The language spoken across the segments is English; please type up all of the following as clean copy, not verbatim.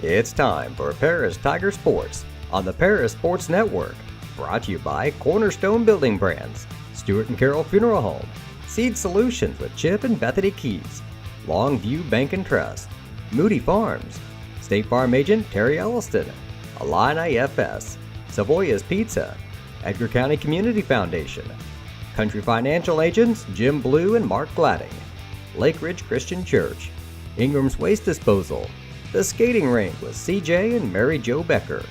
It's time for Paris Tiger Sports on the Paris Sports Network. Brought to you by Cornerstone Building Brands, Stewart & Carroll Funeral Home, Seed Solutions with Chip and Bethany Keys, Longview Bank and Trust, Moody Farms, State Farm Agent Terry Elliston, Illini FS, Savoya's Pizza, Edgar County Community Foundation, Country Financial Agents Jim Blue and Mark Gladding, Lake Ridge Christian Church, Ingram's Waste Disposal, The Skating Rink with CJ and Mary Jo Becker,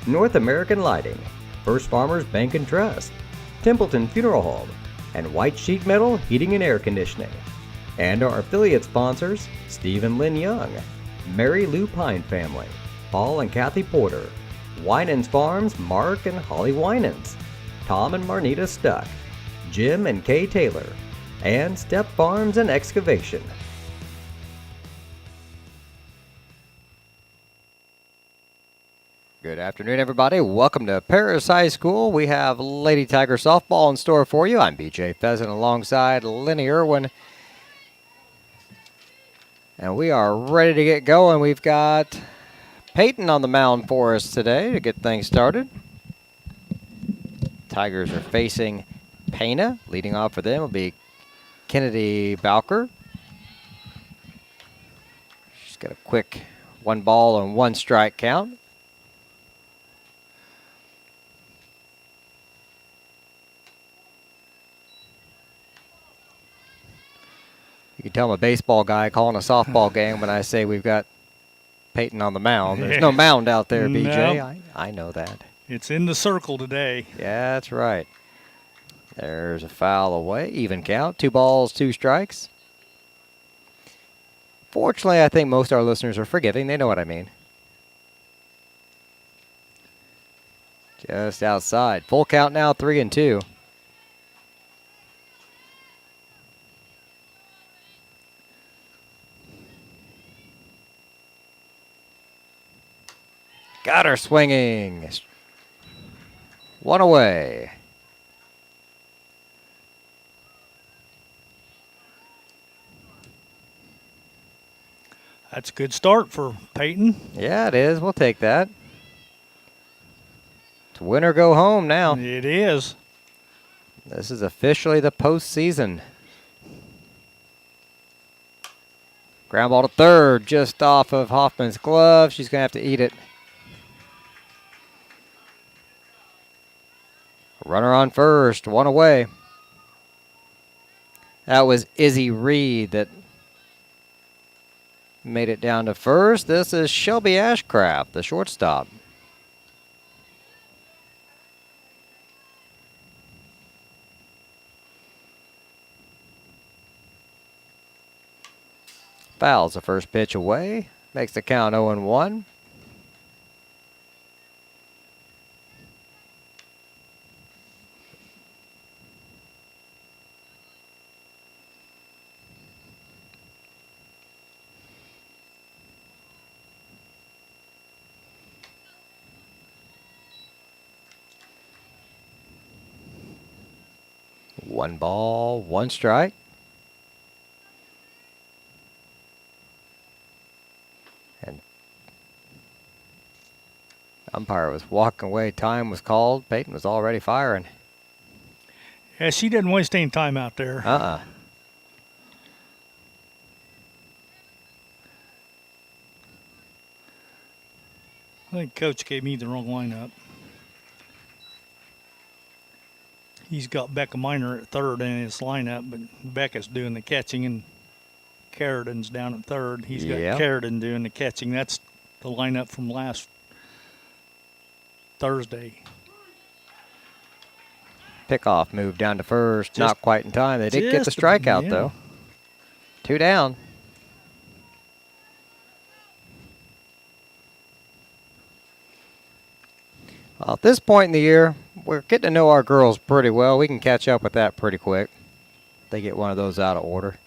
North American Lighting, First Farmers Bank and Trust, Templeton Funeral Home, and White Sheet Metal Heating and Air Conditioning. And our affiliate sponsors, Steve and Lynn Young, Mary Lou Pine Family, Paul and Kathy Porter, Winans Farms Mark and Holly Winans, Tom and Marnita Stuck, Jim and Kay Taylor, and Step Farms and Excavation. Good afternoon, everybody. Welcome to Paris High School. We have Lady Tiger Softball in store for you. I'm BJ Pheasant alongside Lenny Irwin. And we are ready to get going. We've got Peyton on the mound for us today to get things started. Tigers are facing Pana. Leading off for them will be Kennedy Bowker. She's got a quick 1 and 1 strike count. You can tell I'm a baseball guy calling a softball game when I say we've got Peyton on the mound. There's no mound out there, BJ. No. I know that. It's in the circle today. Yeah, that's right. There's a foul away. Even count. 2 balls, 2 strikes. Fortunately, I think most of our listeners are forgiving. They know what I mean. Just outside. Full count now, 3-2. Got her swinging. 1 away. That's a good start for Peyton. Yeah, it is. We'll take that. It's win or go home now. It is. This is officially the postseason. Ground ball to third, just off of Hoffman's glove. She's going to have to eat it. Runner on first, 1 away. That was Izzy Reed that made it down to first. This is Shelby Ashcraft, the shortstop. Fouls the first pitch away. Makes the count 0-1. One ball, 1 strike. And umpire was walking away. Time was called. Peyton was already firing. Yeah, she didn't waste any time out there. I think Coach gave me the wrong lineup. He's got Becca Miner at third in his lineup, but Becca's doing the catching and Carradin's down at third. He's got Carradin doing the catching. That's the lineup from last Thursday. Pickoff moved down to first. Not quite in time. They did get the strikeout, though. 2 down. Well, at this point in the year, we're getting to know our girls pretty well. We can catch up with that pretty quick. They get one of those out of order.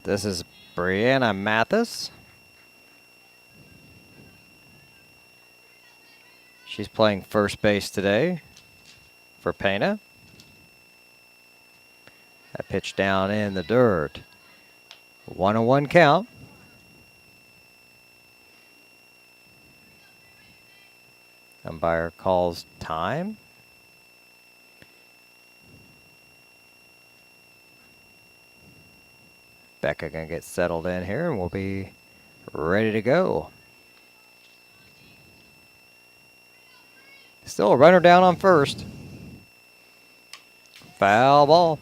This is Brianna Mathis. She's playing first base today for Pana. That pitch down in the dirt. 1-1 count. Umpire calls time. Becca gonna get settled in here and we'll be ready to go. Still a runner down on first. Foul ball.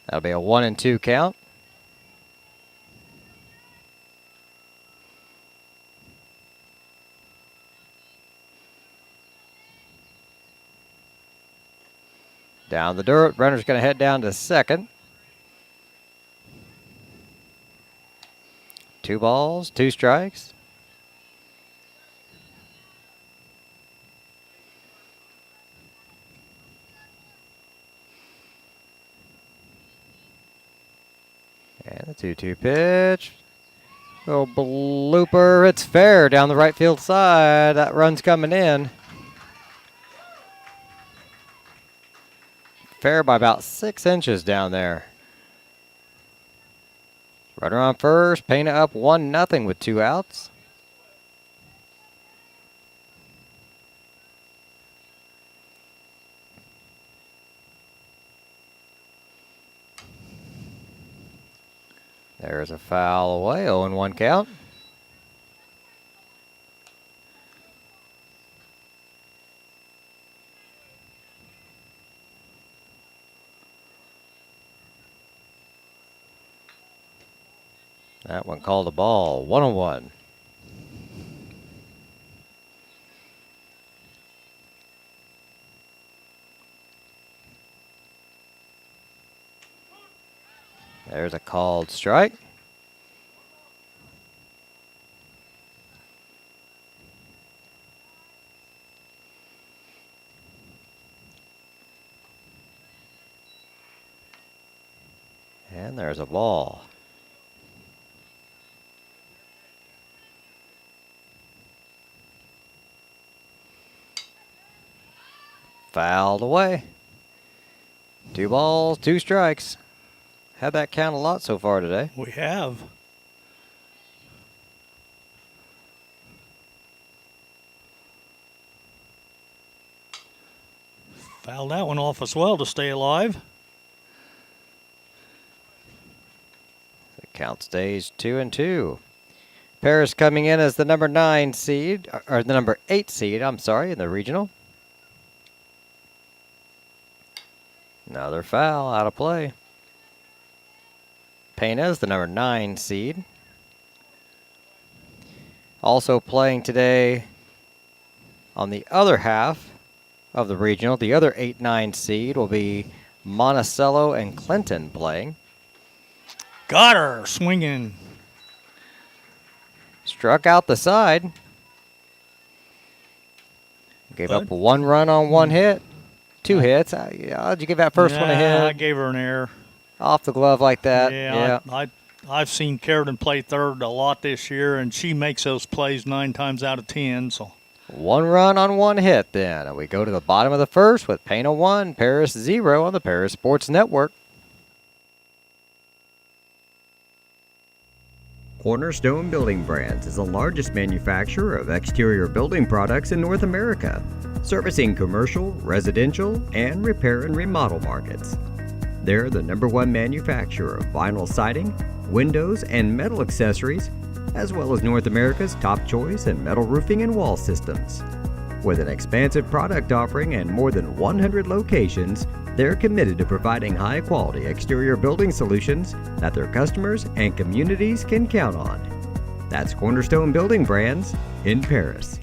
That'll be a 1-2 count. Down the dirt, runner's going to head down to second. 2 balls, 2 strikes. And the 2-2 pitch. Little blooper, it's fair down the right field side. That run's coming in. Fair by about 6 inches down there. Runner on first, Pana up 1-0 with 2 outs. There's a foul away, 0-1 count. That one called a ball, 1-1. There's a called strike. And there's a ball. Fouled away. 2 balls, 2 strikes. Had that count a lot so far today. We have. Fouled that one off as well to stay alive. The count stays 2-2. Paris coming in as the number 9 seed, or the number 8 seed, I'm sorry, in the regional. Another foul, out of play. Pana is the number 9 seed. Also playing today on the other half of the regional, the other 8-9 seed will be Monticello and Clinton playing. Got her, swinging. Struck out the side. Gave up 1 run on 1 hit. 2 hits. How'd you give that first one a hit? I gave her an error. Off the glove like that. Yeah. I've seen Carradine play third a lot this year, and she makes those plays 9 times out of 10. So 1 run on 1 hit then. And we go to the bottom of the first with Pana 1, Paris 0 on the Paris Sports Network. Cornerstone Building Brands is the largest manufacturer of exterior building products in North America, servicing commercial, residential, and repair and remodel markets. They're the #1 manufacturer of vinyl siding, windows, and metal accessories, as well as North America's top choice in metal roofing and wall systems. With an expansive product offering and more than 100 locations, they're committed to providing high-quality exterior building solutions that their customers and communities can count on. That's Cornerstone Building Brands in Paris.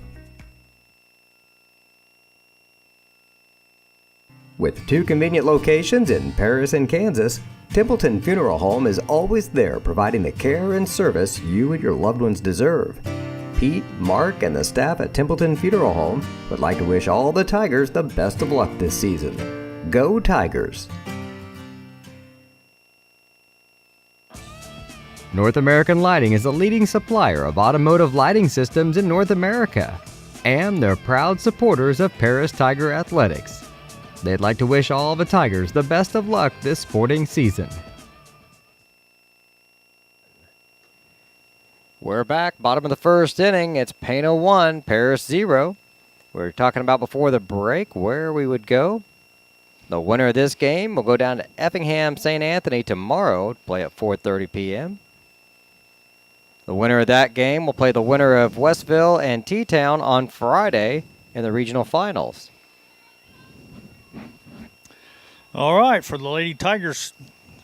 With 2 convenient locations in Paris and Kansas, Templeton Funeral Home is always there providing the care and service you and your loved ones deserve. Pete, Mark, and the staff at Templeton Funeral Home would like to wish all the Tigers the best of luck this season. Go Tigers! North American Lighting is a leading supplier of automotive lighting systems in North America, and they're proud supporters of Paris Tiger Athletics. They'd like to wish all the Tigers the best of luck this sporting season. We're back, bottom of the first inning. It's Pana 1, Paris 0. We were talking about before the break where we would go. The winner of this game will go down to Effingham St. Anthony tomorrow to play at 4:30 p.m. The winner of that game will play the winner of Westville and T-Town on Friday in the regional finals. All right, for the Lady Tigers,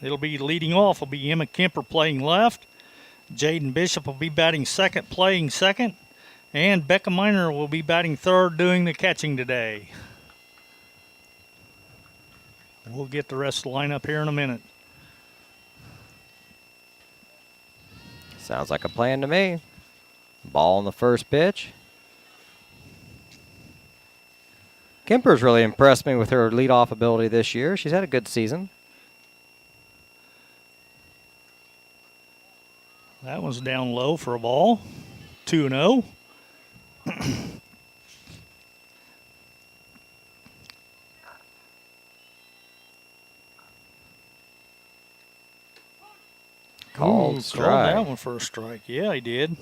it'll be leading off will be Emma Kemper playing left. Jaden Bishop will be batting second, playing second. And Becca Miner will be batting third, doing the catching today. We'll get the rest of the lineup here in a minute. Sounds like a plan to me. Ball on the first pitch. Kemper's really impressed me with her leadoff ability this year. She's had a good season. That one's down low for a ball. 2-0. Called strike. Called that one for a strike. Yeah, he did.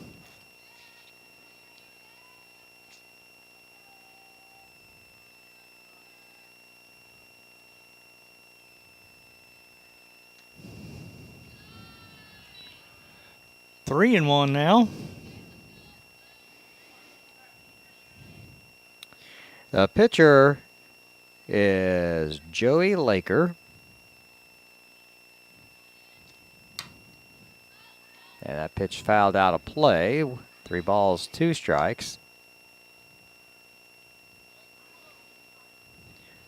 Three and one now. The pitcher is Joey Laker. And that pitch fouled out of play. 3 balls, 2 strikes.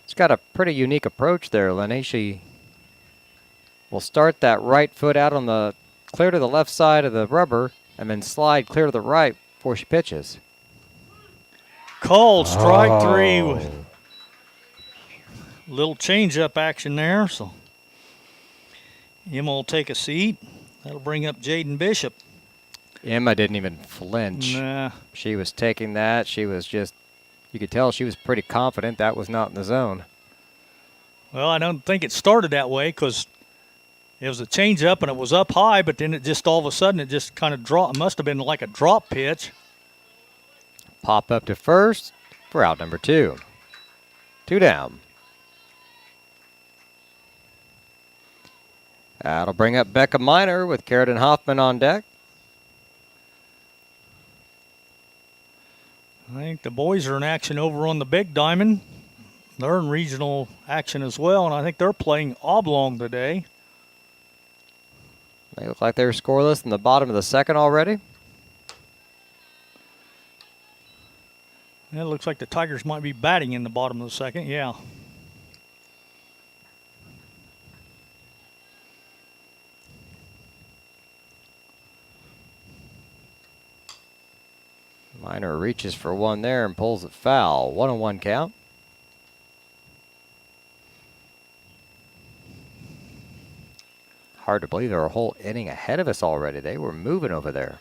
It's got a pretty unique approach there, Lenny. She will start that right foot out on the clear to the left side of the rubber and then slide clear to the right before she pitches. Called strike 3 with a little change-up action there. So Emma will take a seat. That'll bring up Jaden Bishop. Emma didn't even flinch. Nah. She was taking that. She was just, you could tell she was pretty confident that was not in the zone. Well, I don't think it started that way because it was a change-up and it was up high, but then it just all of a sudden it just kind of dropped. It must have been like a drop pitch. Pop up to first for out number 2. 2 down. That'll bring up Becca Miner with Carradine Hoffman on deck. I think the boys are in action over on the Big Diamond. They're in regional action as well, and I think they're playing oblong today. They look like they're scoreless in the bottom of the second already. It looks like the Tigers might be batting in the bottom of the second, yeah. Miner reaches for one there and pulls it foul. 1-1 count. Hard to believe they're a whole inning ahead of us already. They were moving over there.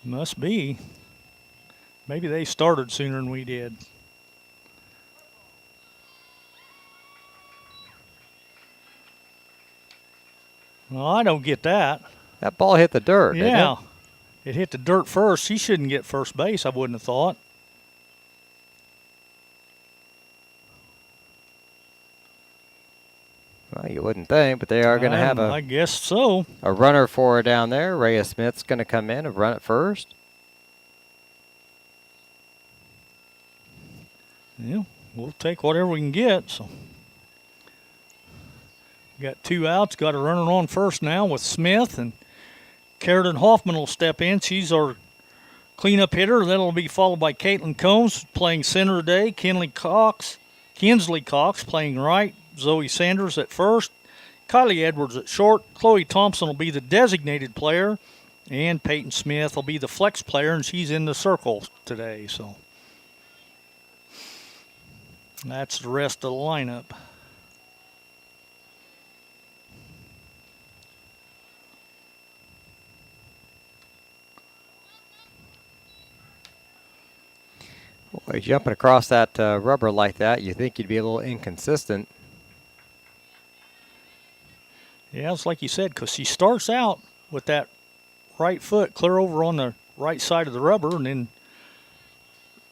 Must be. Maybe they started sooner than we did. Well, I don't get that. That ball hit the dirt, Yeah. didn't it? It hit the dirt first. She shouldn't get first base, I wouldn't have thought. Well, you wouldn't think, but they are going to have I guess so. a runner for her down there. Rhea Smith's going to come in and run it first. Yeah, we'll take whatever we can get. So, got 2 outs. Got a runner on first now with Smith, and Carradine Hoffman will step in. She's our cleanup hitter. Then it'll be followed by Caitlin Combs playing center today. Kinsley Cox playing right. Zoe Sanders at first. Kylie Edwards at short. Chloe Thompson will be the designated player, and Peyton Smith will be the flex player, and she's in the circle today. So that's the rest of the lineup. Well, jumping across that rubber like that, you think you'd be a little inconsistent. Yeah, it's like you said, because she starts out with that right foot clear over on the right side of the rubber and then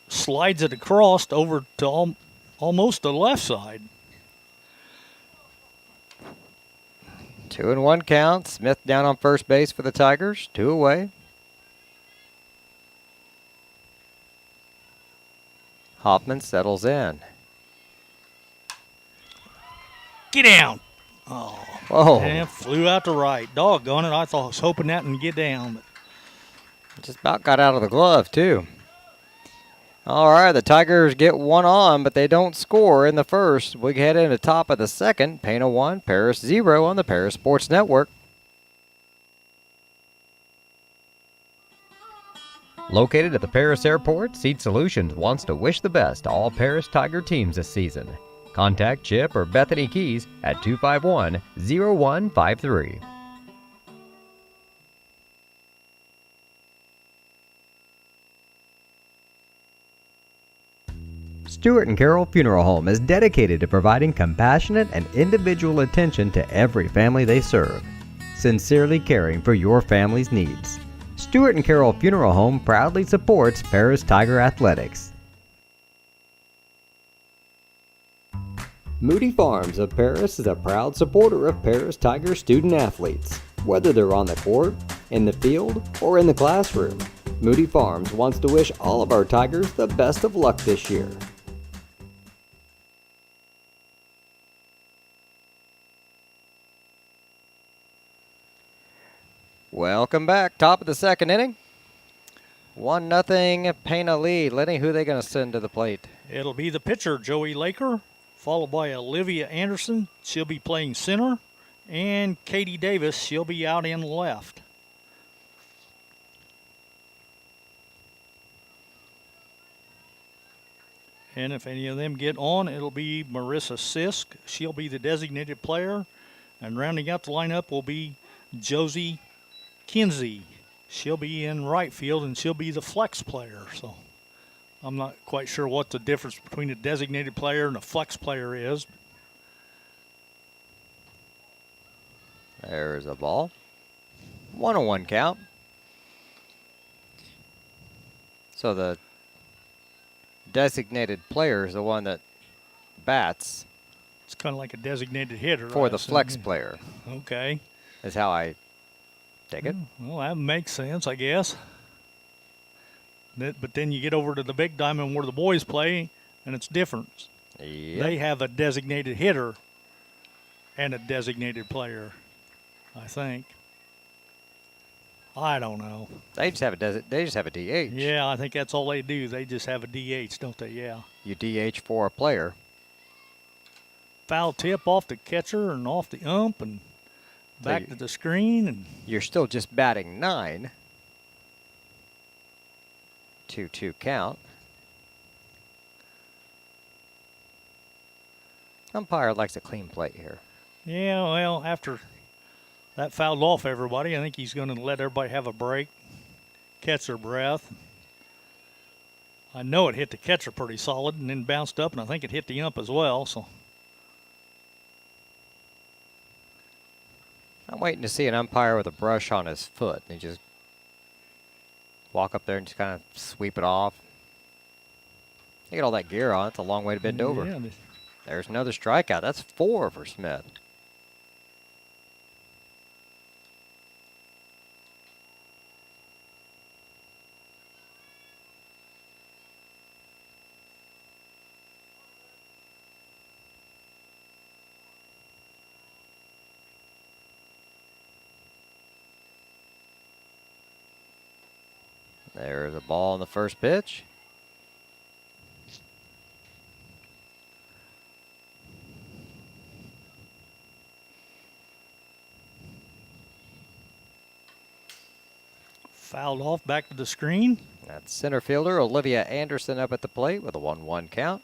slides it across over to almost the left side. 2-1 count. Smith down on first base for the Tigers. 2 away. Hoffman settles in. Get down. Oh, Whoa. and flew out to right. Doggone it. I was hoping that would get down. But just about got out of the glove, too. All right, the Tigers get one on, but they don't score in the first. We head into top of the second. Pana 1, Paris 0 on the Paris Sports Network. Located at the Paris Airport, Seed Solutions wants to wish the best to all Paris Tiger teams this season. Contact Chip or Bethany Keys at 251-0153. Stewart and Carroll Funeral Home is dedicated to providing compassionate and individual attention to every family they serve, sincerely caring for your family's needs. Stewart and Carroll Funeral Home proudly supports Paris Tiger Athletics. Moody Farms of Paris is a proud supporter of Paris Tiger student athletes. Whether they're on the court, in the field, or in the classroom, Moody Farms wants to wish all of our Tigers the best of luck this year. Welcome back. Top of the second inning. 1-0 Pana lead. Lenny, who are they going to send to the plate? it'll be the pitcher, Joey Laker, followed by Olivia Anderson. She'll be playing center. And Katie Davis, she'll be out in left. And if any of them get on, it'll be Marissa Sisk. She'll be the designated player. And rounding out the lineup will be Josie Kinsey. She'll be in right field, and she'll be the flex player. So I'm not quite sure what the difference between a designated player and a flex player is. There's a ball. 1-1 count. So the designated player is the one that bats. It's kind of like a designated hitter. For the flex player. Okay. Is how I take it. Well, that makes sense, I guess. But then you get over to the big diamond where the boys play, and it's different. Yep. They have a designated hitter and a designated player, I think. I don't know. They just have a DH. Yeah, I think that's all they do. They just have a DH, don't they? Yeah. You DH for a player. Foul tip off the catcher and off the ump and back to the screen. And you're still just batting 9. 2-2 count. Umpire likes a clean plate here. Yeah, well, after that fouled off everybody, I think he's going to let everybody have a break, catch their breath. I know it hit the catcher pretty solid and then bounced up, and I think it hit the ump as well. So I'm waiting to see an umpire with a brush on his foot. And he just walk up there and just kind of sweep it off. You get all that gear on. It's a long way to bend over. Yeah. There's another strikeout. That's 4 for Smith. There's a ball on the first pitch. Fouled off, back to the screen. That's center fielder Olivia Anderson up at the plate with a 1-1 count.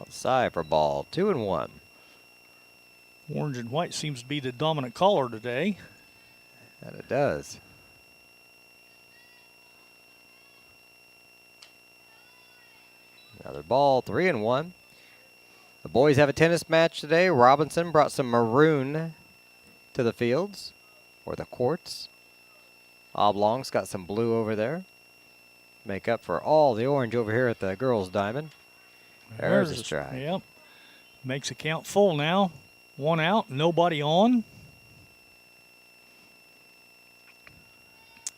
Outside for ball, 2-1. Orange and white seems to be the dominant color today. And it does. Another ball, 3-1. The boys have a tennis match today. Robinson brought some maroon to the fields, or the courts. Oblong's got some blue over there. Make up for all the orange over here at the girls' diamond. There's a strike. Yep. Makes a count full now. 1 out, nobody on.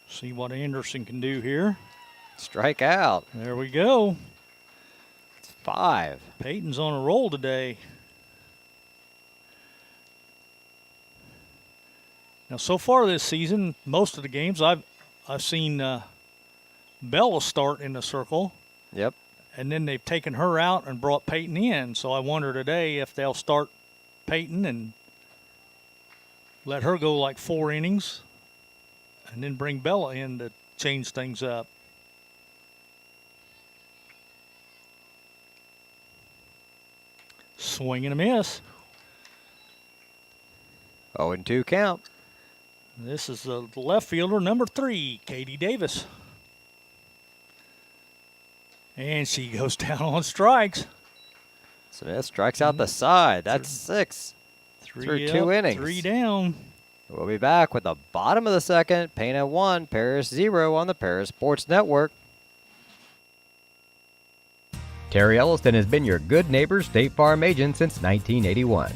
See what Anderson can do here. Strike out. There we go. It's 5. Peyton's on a roll today. Now, so far this season, most of the games I've seen Bella start in the circle. Yep. And then they've taken her out and brought Peyton in. So I wonder today if they'll start Peyton and let her go like 4 innings and then bring Bella in to change things up. Swing and a miss. 0-2 count. This is the left fielder, number 3, Katie Davis. And she goes down on strikes. Smith strikes out the side. That's 6 through 2 innings. 3 down. We'll be back with the bottom of the second. Pana 1, Paris 0 on the Paris Sports Network. Terry Elliston has been your good neighbor State Farm agent since 1981.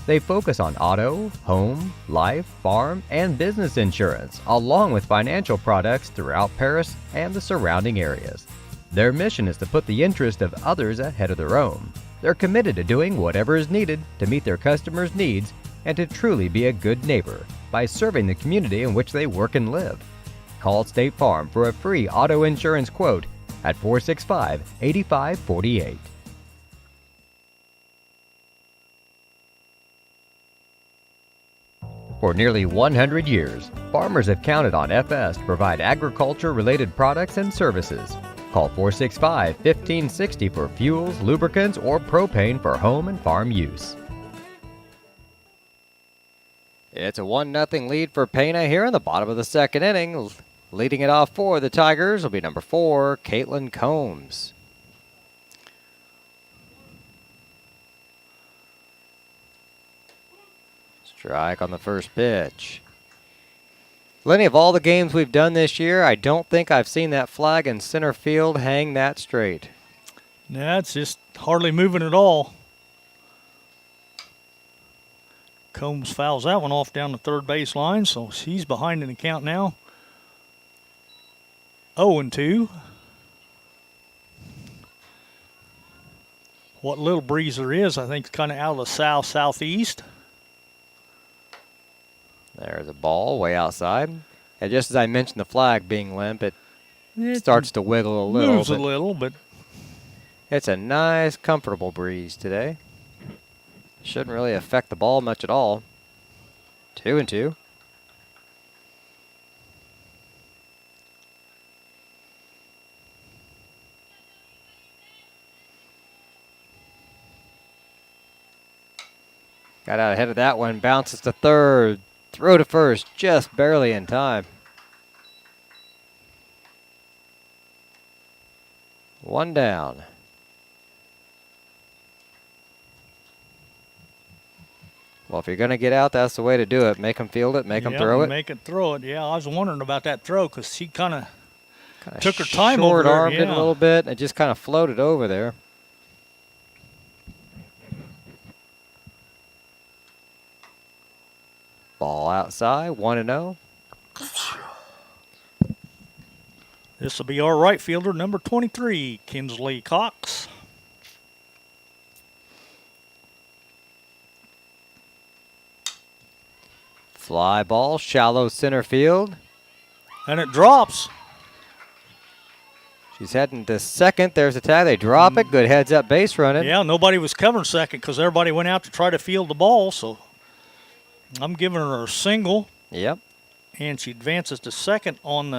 They focus on auto, home, life, farm, and business insurance, along with financial products throughout Paris and the surrounding areas. Their mission is to put the interest of others ahead of their own. They're committed to doing whatever is needed to meet their customers' needs and to truly be a good neighbor by serving the community in which they work and live. Call State Farm for a free auto insurance quote at 465-8548. For nearly 100 years, farmers have counted on FS to provide agriculture-related products and services. Call 465-1560 for fuels, lubricants, or propane for home and farm use. It's a 1-0 lead for Pana here in the bottom of the second inning. Leading it off for the Tigers will be number 4, Caitlin Combs. Strike on the first pitch. Lenny, of all the games we've done this year, I don't think I've seen that flag in center field hang that straight. Yeah, it's just hardly moving at all. Combs fouls that one off down the third base line, so she's behind in the count now. 0-2. What little breeze there is, I think, is kind of out of the south-southeast. There's a ball way outside. And just as I mentioned the flag being limp, it starts to wiggle a little. Moves a little, but it's a nice, comfortable breeze today. Shouldn't really affect the ball much at all. 2-2. Got out ahead of that one. Bounces to third. Throw to first. Just barely in time. 1 down. Well, if you're going to get out, that's the way to do it. Make them field it, make them throw it. Make it throw it. Yeah, I was wondering about that throw because she kind of took her time over there. Short-armed it a little bit and just kind of floated over there. Ball outside, 1-0. This will be our right fielder, number 23, Kinsley Cox. Fly ball, shallow center field. And it drops. She's heading to second. There's a tag. They drop it. Good heads-up base running. Yeah, nobody was covering second because everybody went out to try to field the ball, so I'm giving her a single. Yep. And she advances to second on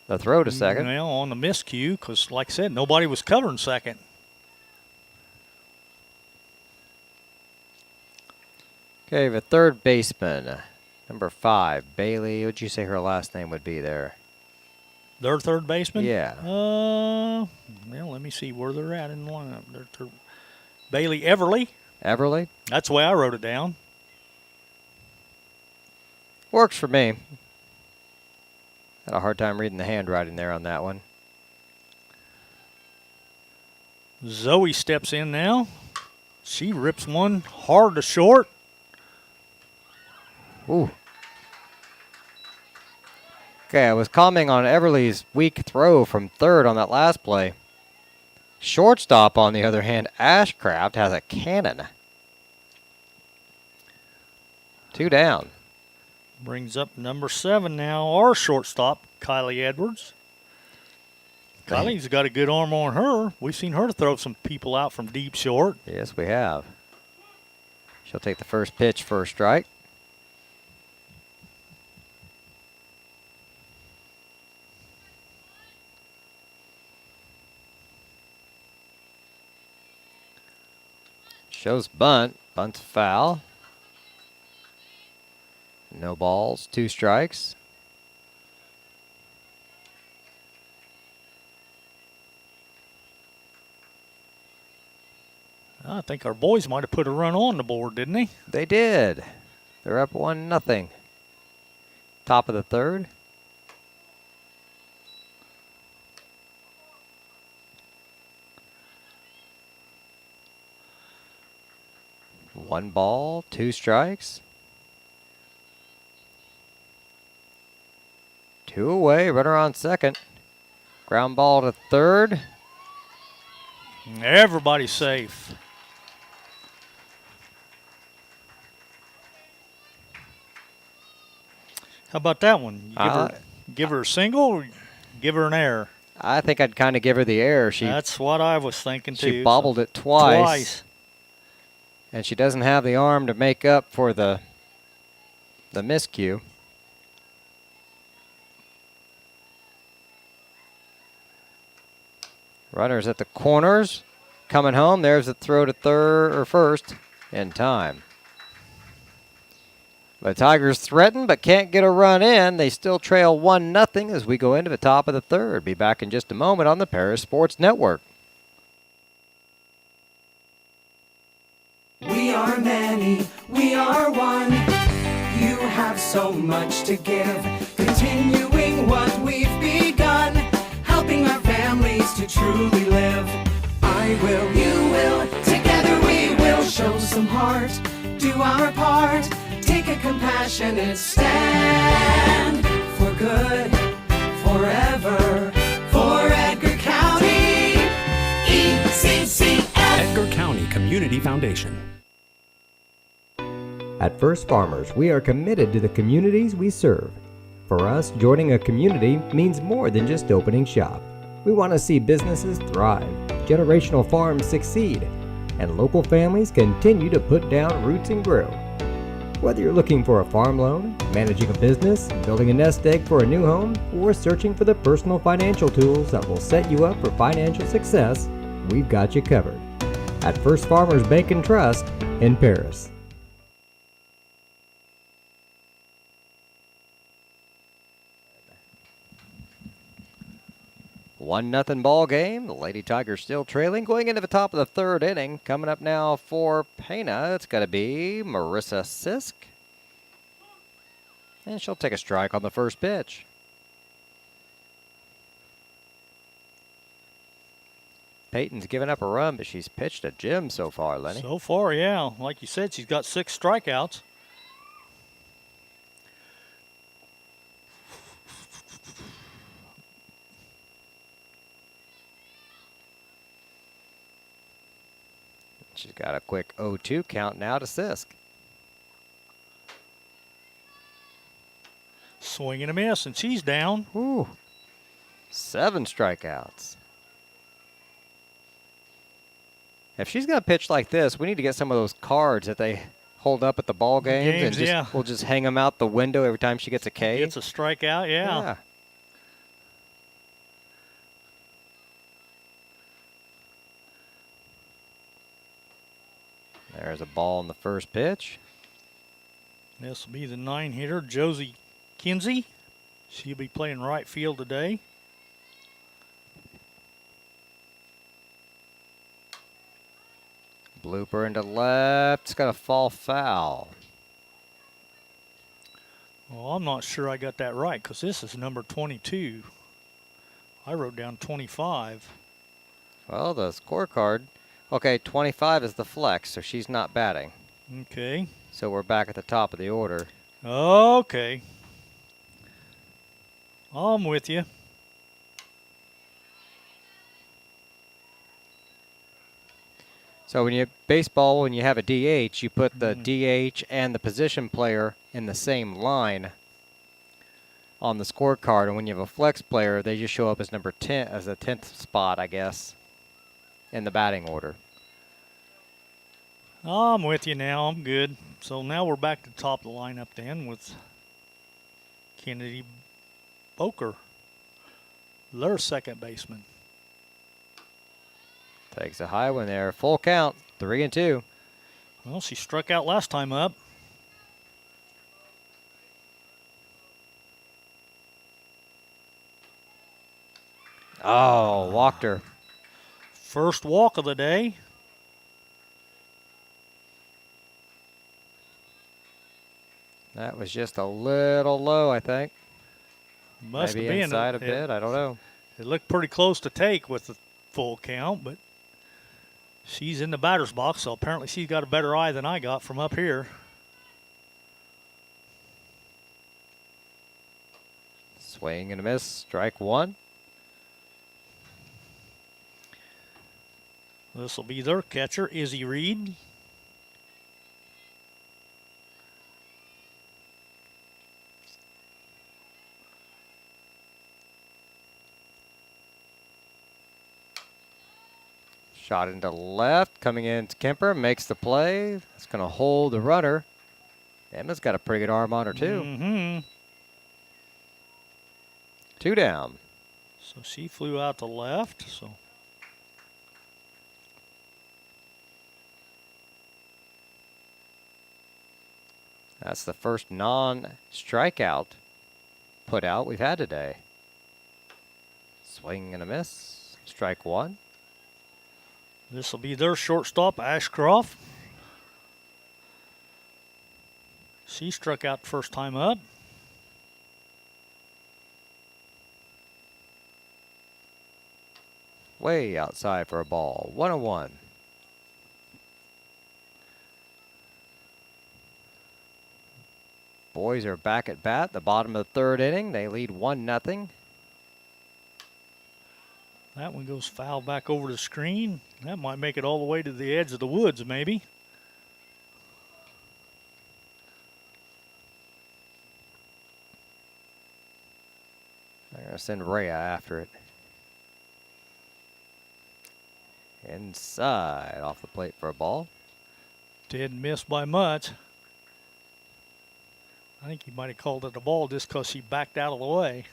the throw to second. Well, on the miscue because, like I said, nobody was covering second. Okay, the third baseman, number 5, Bailey. What'd you say her last name would be there? Their third baseman? Yeah. Well, let me see where they're at in the lineup. Bailey Everly. Everly? That's the way I wrote it down. Works for me. Had a hard time reading the handwriting there on that one. Zoe steps in now. She rips one hard to short. Ooh. Okay, I was commenting on Everly's weak throw from third on that last play. Shortstop, on the other hand, Ashcraft has a cannon. 2 down. Brings up number 7 now, our shortstop, Kylie Edwards. Kylie's got a good arm on her. We've seen her throw some people out from deep short. Yes, we have. She'll take the first pitch for a strike. Shows bunt. Bunt's foul. No balls, 2 strikes. I think our boys might have put a run on the board, didn't they? They did. They're up 1-0. Top of the third. One ball, 2 strikes. 2 away, runner on second. Ground ball to third. Everybody's safe. How about that one? Give her a single or give her an error? I think I'd kind of give her the error. That's what I was thinking too. She bobbled it twice. And she doesn't have the arm to make up for the miscue. Runners at the corners. Coming home. There's the throw to third or first in time. The Tigers threaten but can't get a run in. They still trail 1-0 as we go into the top of the third. Be back in just a moment on the Paris Sports Network. We are many, we are one. You have so much to give, continuing what we've begun, helping our families to truly live. I will, you will, together we will show some heart, do our part, take a compassionate stand for good, forever, for Edgar County, ECCF. Edgar County Community Foundation. At First Farmers, we are committed to the communities we serve. For us, joining a community means more than just opening shop. We want to see businesses thrive, generational farms succeed, and local families continue to put down roots and grow. Whether you're looking for a farm loan, managing a business, building a nest egg for a new home, or searching for the personal financial tools that will set you up for financial success, we've got you covered. At First Farmers Bank and Trust in Paris. 1-0 ball game. The Lady Tigers still trailing. Going into the top of the third inning. Coming up now for Pana, it's got to be Marissa Sisk. And she'll take a strike on the first pitch. Peyton's given up a run, but she's pitched a gem so far, Lenny. So far, yeah. Like you said, she's got 6 strikeouts. She's got a quick 0-2 count now to Sisk. Swing and a miss, and she's down. Ooh. 7 strikeouts. If she's going to pitch like this, we need to get some of those cards that they hold up at the ball games. We'll just hang them out the window every time she gets a K. Gets a strikeout, yeah. There's a ball in the first pitch. This will be the 9-hitter, Josie Kinsey. She'll be playing right field today. Blooper into left. It's going to fall foul. Well, I'm not sure I got that right because this is number 22. I wrote down 25. Well, the scorecard. Okay, 25 is the flex, so she's not batting. Okay. So we're back at the top of the order. Okay. I'm with you. So when you baseball, when you have a DH, you put the DH and the position player in the same line on the scorecard, and when you have a flex player, they just show up as number 10, as the 10th spot, I guess, in the batting order. I'm with you now. I'm good. So now we're back to the top of the lineup then with Kennedy Boker, their second baseman. Takes a high one there. Full count, 3-2. Well, she struck out last time up. Oh, walked her. First walk of the day. That was just a little low, I think. Must Maybe have been inside a bit. I don't know. It looked pretty close to take with the full count, but she's in the batter's box, so apparently she's got a better eye than I got from up here. Swing and a miss. Strike one. This will be their catcher, Izzy Reed. Shot into left, coming into Kemper, makes the play. It's going to hold the runner. Emma's got a pretty good arm on her, too. Mm-hmm. 2 down. So she flew out to left, so. That's the first non-strikeout put out we've had today. Swing and a miss. Strike one. This will be their shortstop, Ashcroft. She struck out first time up. Way outside for a ball. 1-1. Boys are back at bat. The bottom of the third inning. They lead 1-0. That one goes foul back over the screen. That might make it all the way to the edge of the woods, maybe. They're going to send Rhea after it. Inside, off the plate for a ball. Didn't miss by much. I think he might have called it a ball just because she backed out of the way.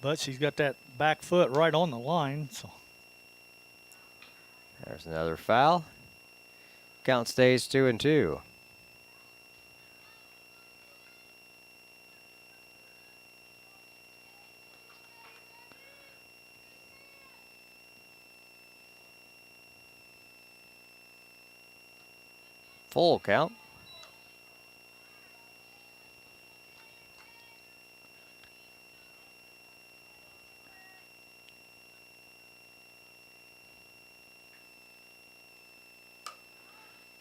But she's got that back foot right on the line, so. There's another foul. Count stays 2-2. Full count.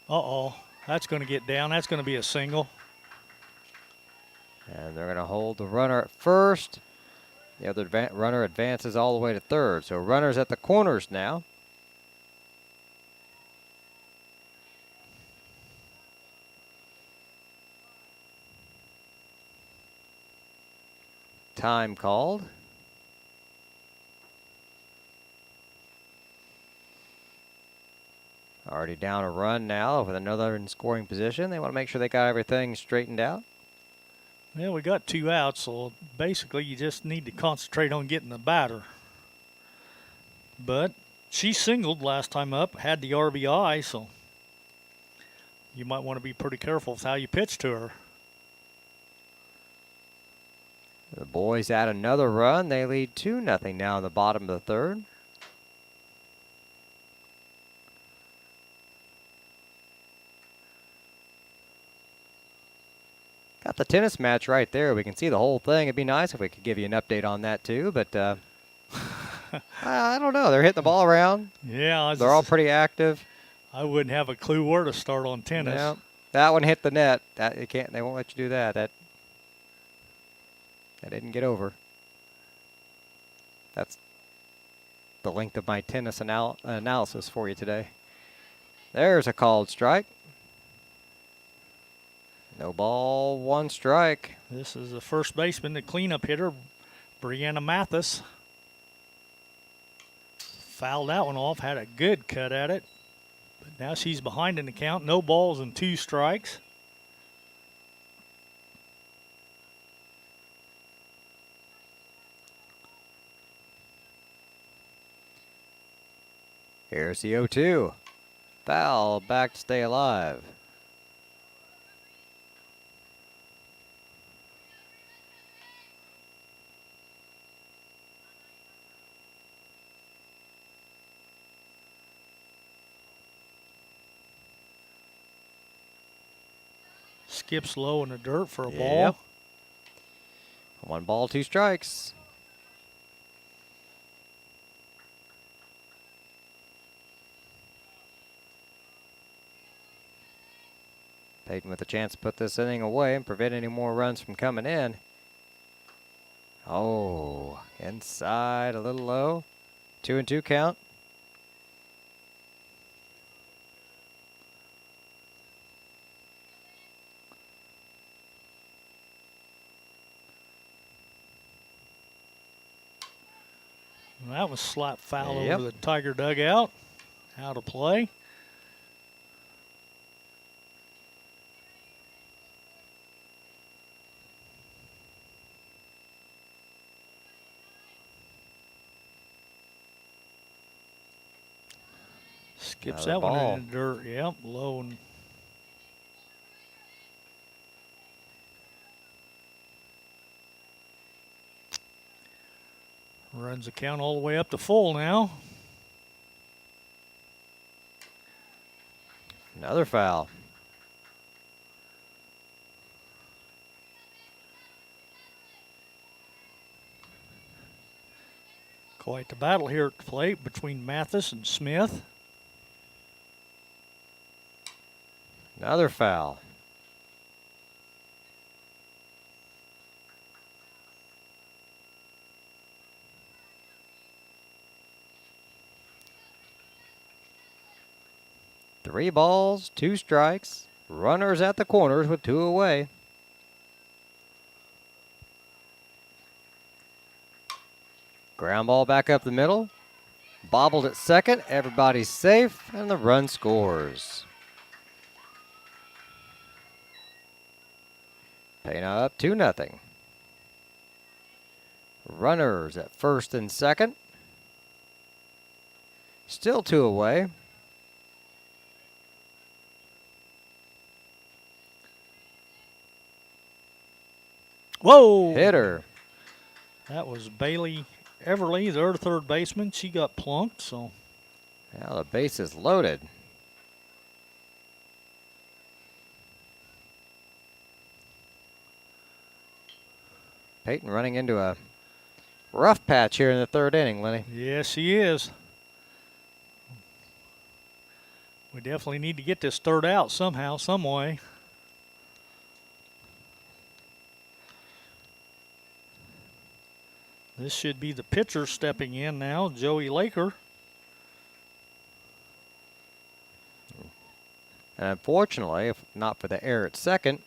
Uh-oh, that's going to get down. That's going to be a single. And they're going to hold the runner at first. The other runner advances all the way to third. So runners at the corners now. Time called. Already down a run now with another in scoring position. They want to make sure they got everything straightened out. Well, we got 2 outs, so basically you just need to concentrate on getting the batter. But she singled last time up, had the RBI, so you might want to be pretty careful with how you pitch to her. The boys add another run. They lead 2-0 now in the bottom of the third. Got the tennis match right there. We can see the whole thing. It'd be nice if we could give you an update on that too, but I don't know. They're hitting the ball around. Yeah. They're all pretty active. I wouldn't have a clue where to start on tennis. Yeah. That one hit the net. That you can't. They won't let you do that. That didn't get over. That's the length of my tennis analysis for you today. There's a called strike. No ball, 1 strike. This is the first baseman, the cleanup hitter, Brianna Mathis. Fouled that one off, had a good cut at it. But now she's behind in the count. No balls and 2 strikes. Here's the 0-2. Foul, back to stay alive. Skips low in the dirt for a Yep. ball. 1 ball, 2 strikes. Peyton with a chance to put this inning away and prevent any more runs from coming in. Oh, inside, a little low. 2-2 count. That was slap foul Yep. over the Tiger dugout. Out of play. Skips Another that one ball. in the dirt. Yep, low and runs the count all the way up to full now. Another foul. Quite the battle here at the plate between Mathis and Smith. Another foul. Three balls, 2 strikes. Runners at the corners with 2 away. Ground ball back up the middle. Bobbled at second. Everybody's safe, and the run scores. Pana up 2-0. Runners at first and second. Still 2 away. Whoa! Hitter. That was Bailey Everly, their third baseman. She got plunked, so Now the base is loaded. Peyton running into a rough patch here in the 3rd inning, Lenny. yes, she is. We definitely need to get this 3rd out somehow, some way. This should be the pitcher stepping in now, Joey Laker. And unfortunately, if not for the error at second,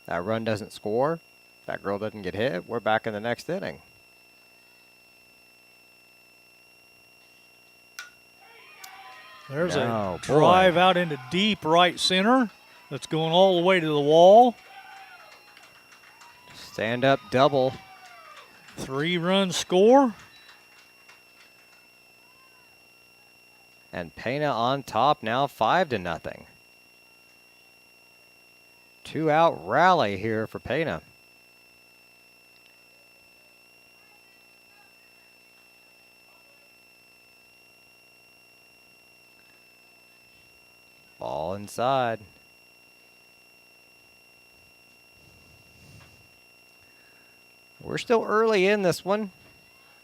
that run doesn't score, that girl doesn't get hit, we're back in the next inning. There's Oh, a drive out into deep right center. That's going all the way to the wall. Stand up double. 3-run score. And Pana on top now, 5-0. 2-out rally here for Pana. Ball inside. We're still early in this one.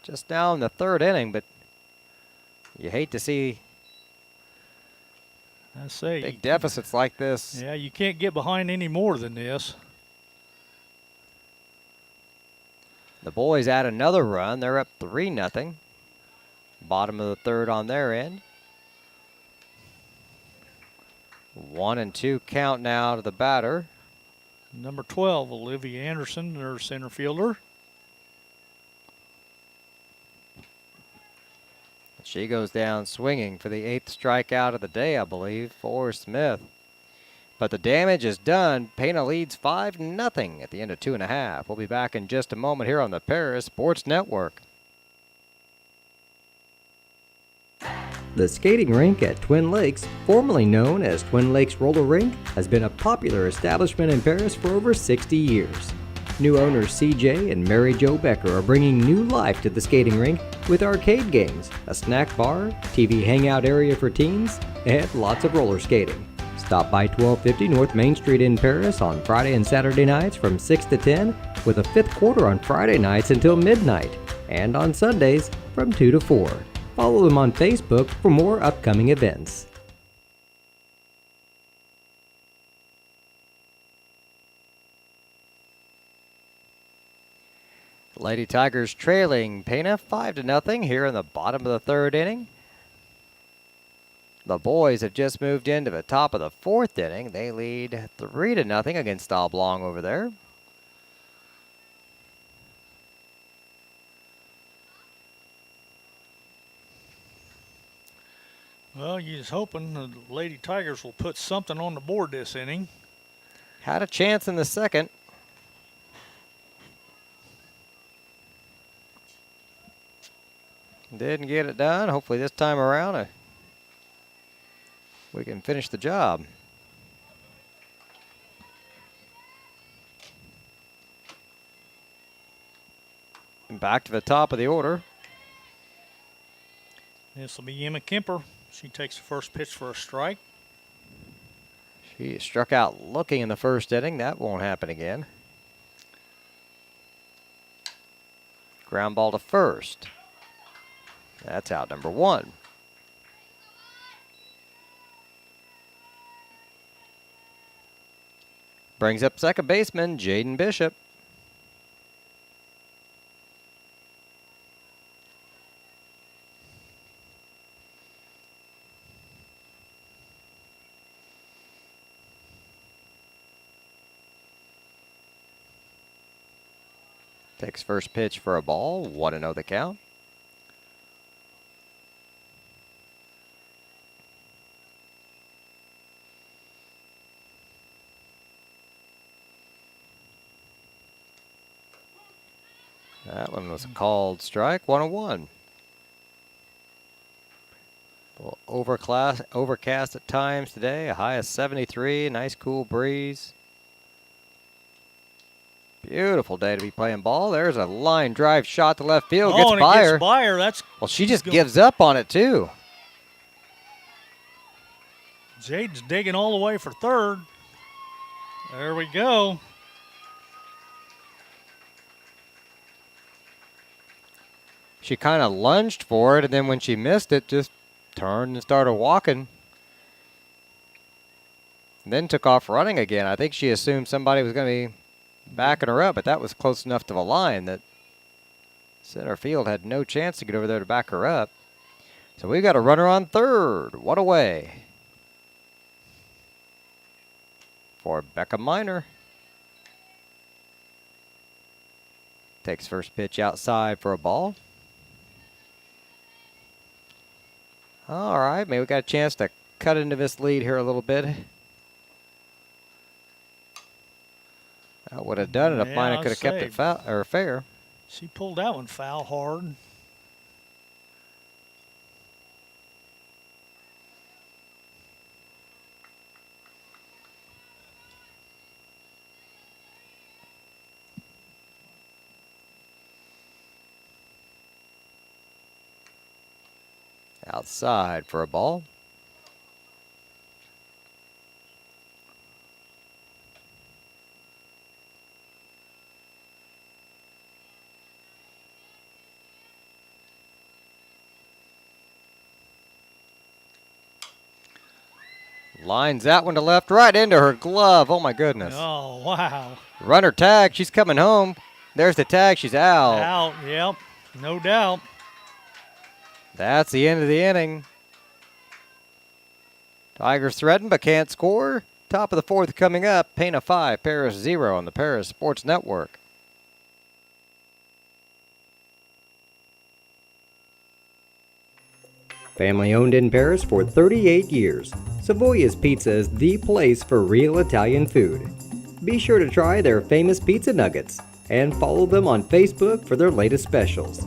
Just now in the third inning, but you hate to see big deficits like this. Yeah, you can't get behind any more than this. The boys add another run. They're up 3-0. Bottom of the third on their end. 1-2 count now to the batter. Number 12, Olivia Anderson, their center fielder. She goes down swinging for the 8th strikeout of the day, I believe, for Smith. But the damage is done. Pana leads 5-0 at the end of 2.5. We'll be back in just a moment here on the Paris Sports Network. The skating rink at Twin Lakes, formerly known as Twin Lakes Roller Rink, has been a popular establishment in Paris for over 60 years. New owners CJ and Mary Jo Becker are bringing new life to the skating rink with arcade games, a snack bar, TV hangout area for teens, and lots of roller skating. Stop by 1250 North Main Street in Paris on Friday and Saturday nights from 6 to 10, with a fifth quarter on Friday nights until midnight, and on Sundays from 2 to 4. Follow them on Facebook for more upcoming events. Lady Tigers trailing Pana 5-0 here in the bottom of the third inning. The boys have just moved into the top of the fourth inning. They lead 3-0 against Oblong over there. Well, you're just hoping the Lady Tigers will put something on the board this inning. Had a chance in the second. Didn't get it done. Hopefully this time around we can finish the job. And back to the top of the order. This will be Emma Kemper. She takes the first pitch for a strike. She struck out looking in the first inning. That won't happen again. Ground ball to first. That's out number one. Brings up second baseman Jaden Bishop. Takes first pitch for a ball. 1-0 the count. That one was a called strike, 1-1. A little overcast at times today, a high of 73, nice cool breeze. Beautiful day to be playing ball. There's a line drive shot to left field. Gets and by it gets her. by her. That's Well, she just gives up on it, too. Jade's digging all the way for third. There we go. She kind of lunged for it, and then when she missed it, just turned and started walking. And then took off running again. I think she assumed somebody was going to be backing her up, but that was close enough to the line that center field had no chance to get over there to back her up. So we've got a runner on third. What away for Becca Miner. Takes first pitch outside for a ball. All right, maybe we got a chance to cut into this lead here a little bit. That would have done it if Mina could have kept it fair. She pulled that one foul hard. Outside for a ball. Lines that one to left, right into her glove. Oh, my goodness. Oh, wow. Runner tag. She's coming home. There's the tag. She's out. Out, yep. No doubt. That's the end of the inning. Tigers threaten but can't score. Top of the fourth coming up. Pana 5, Paris 0 on the Paris Sports Network. Family owned in Paris for 38 years, Savoya's Pizza is the place for real Italian food. Be sure to try their famous pizza nuggets and follow them on Facebook for their latest specials.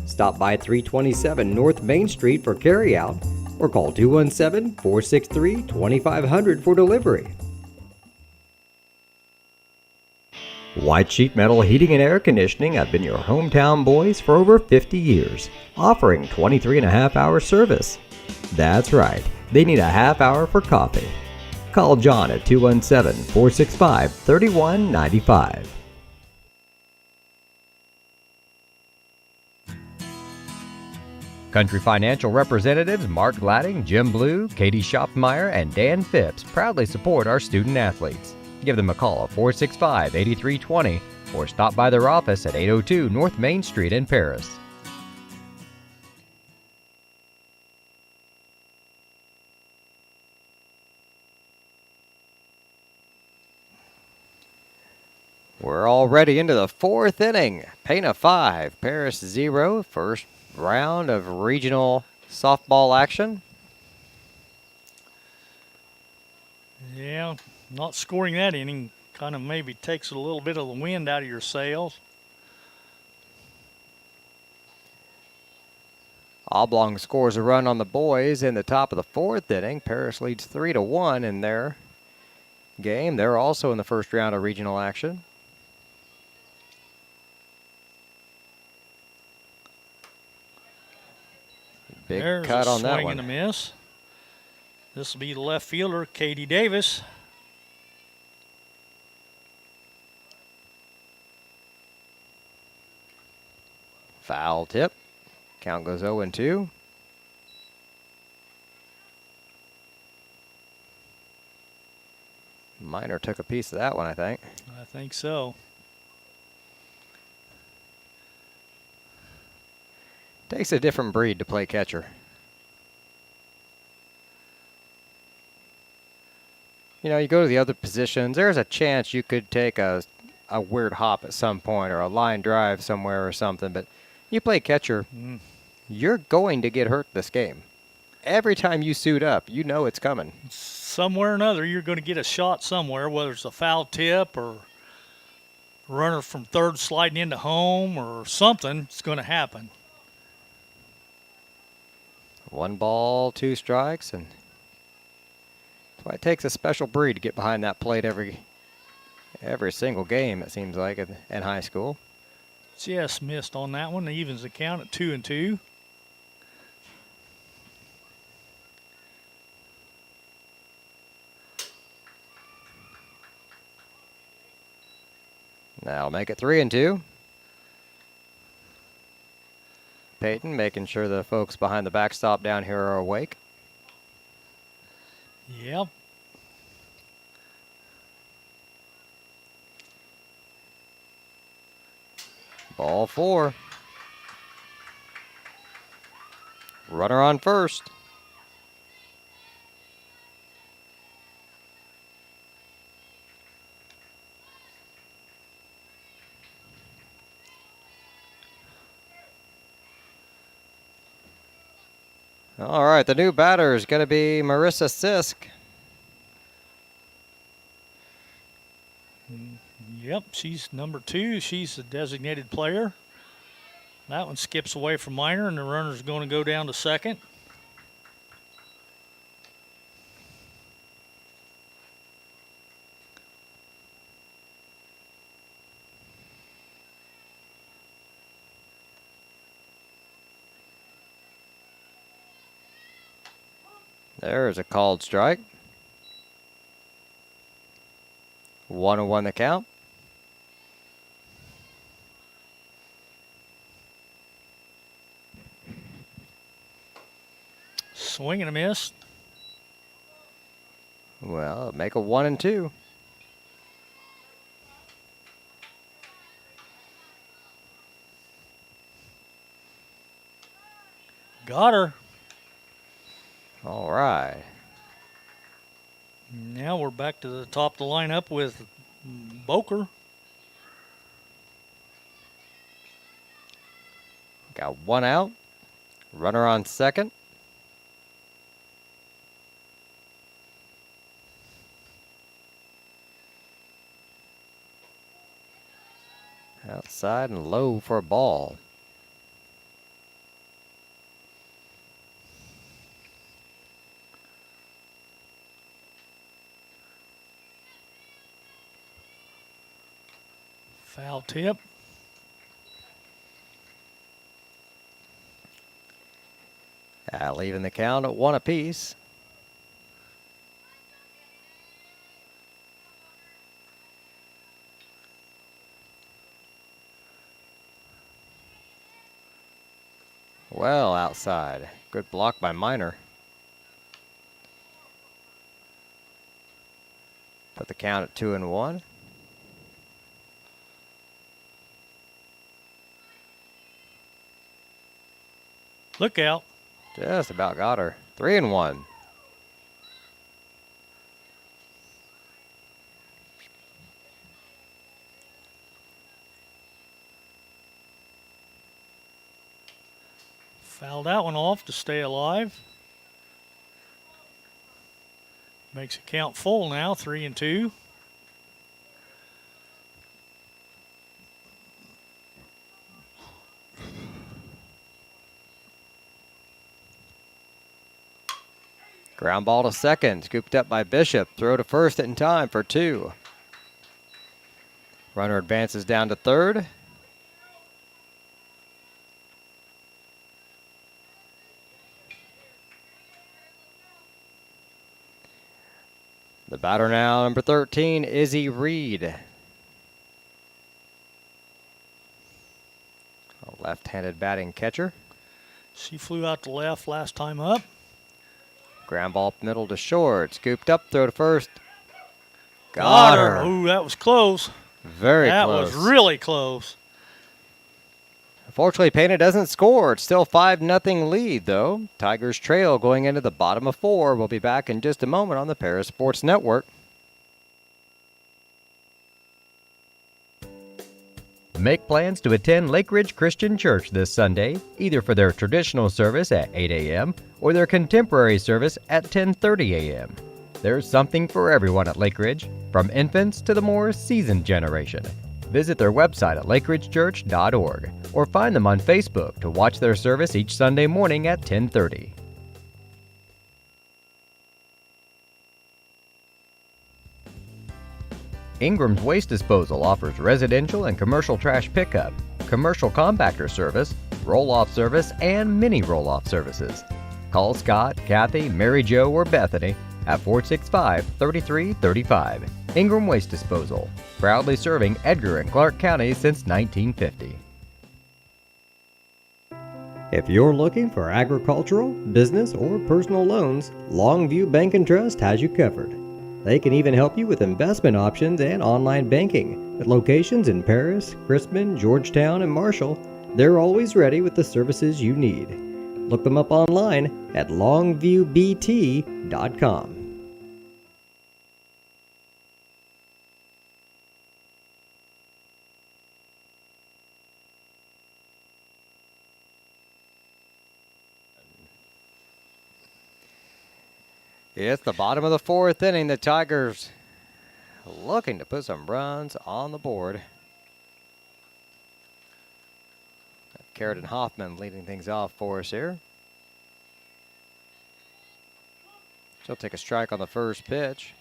Stop by 327 North Main Street for carryout or call 217-463-2500 for delivery. White Sheet Metal Heating and Air Conditioning have been your hometown boys for over 50 years, offering 23.5-hour service. That's right, they need a half hour for coffee. Call John at 217-465-3195. Country Financial representatives Mark Gladding, Jim Blue, Katie Schopfmeyer, and Dan Phipps proudly support our student athletes. Give them a call at 465-8320 or stop by their office at 802 North Main Street in Paris. We're already into the fourth inning. Pana 5, Paris 0. First round of regional softball action. Yeah, not scoring that inning kind of maybe takes a little bit of the wind out of your sails. Oblong scores a run on the boys in the top of the fourth inning. Paris leads 3-1 in their game. They're also in the first round of regional action. Big There's cut a on that swing one. and a miss. This will be the left fielder, Katie Davis. Foul tip. Count goes 0-2. Minor took a piece of that one, I think. I think so. Takes a different breed to play catcher. You know, you go to the other positions, there's a chance you could take a weird hop at some point or a line drive somewhere or something, but you play catcher, you're going to get hurt this game. Every time you suit up, you know it's coming. Somewhere or another, you're going to get a shot somewhere, whether it's a foul tip or runner from third sliding into home or something. It's going to happen. 1 ball, 2 strikes, and that's why it takes a special breed to get behind that plate every single game, it seems like, in high school. Just missed on that one. Evens the count at 2-2. That'll make it 3-2. Peyton making sure the folks behind the backstop down here are awake. Yep. Ball 4. Runner on first. All right, the new batter is going to be Marissa Sisk. Yep, she's number 2. She's a designated player. That one skips away from minor, and the runner's going to go down to second. There's a called strike. 1-1 the count. Swing and a miss. Well, make a 1-2. Got her. All right. Now we're back to the top of the lineup with Boker. Got one out. Runner on second. Outside and low for a ball. Foul tip. Leaving the count at 1 apiece. Well, outside. Good block by Minor. Put the count at 2-1. Look out. Just about got her. 3-1. Foul that one off to stay alive. Makes it count full now, 3-2. Ground ball to second. Scooped up by Bishop. Throw to first in time for 2. Runner advances down to third. The batter now, number 13, Izzy Reed. A left-handed batting catcher. She flew out to left last time up. Ground ball middle to short. Scooped up, throw to first. Got her. Oh, that was close. Very close. That was really close. Unfortunately, Pana doesn't score. It's still 5-0 lead, though. Tigers trail going into the bottom of 4. We'll be back in just a moment on the Paris Sports Network. Make plans to attend Lake Ridge Christian Church this Sunday, either for their traditional service at 8 a.m. or their contemporary service at 10:30 a.m. There's something for everyone at Lake Ridge, from infants to the more seasoned generation. Visit their website at lakeridgechurch.org or find them on Facebook to watch their service each Sunday morning at 10:30. Ingram's Waste Disposal offers residential and commercial trash pickup, commercial compactor service, roll-off service, and mini roll-off services. Call Scott, Kathy, Mary Jo, or Bethany at 465-3335. Ingram Waste Disposal, proudly serving Edgar and Clark counties since 1950. If you're looking for agricultural, business, or personal loans, Longview Bank and Trust has you covered. They can even help you with investment options and online banking. With locations in Paris, Crispin, Georgetown, and Marshall, they're always ready with the services you need. Look them up online at longviewbt.com. It's the bottom of the 4th inning. The Tigers looking to put some runs on the board. Carrot and Hoffman leading things off for us here. She'll take a strike on the first pitch.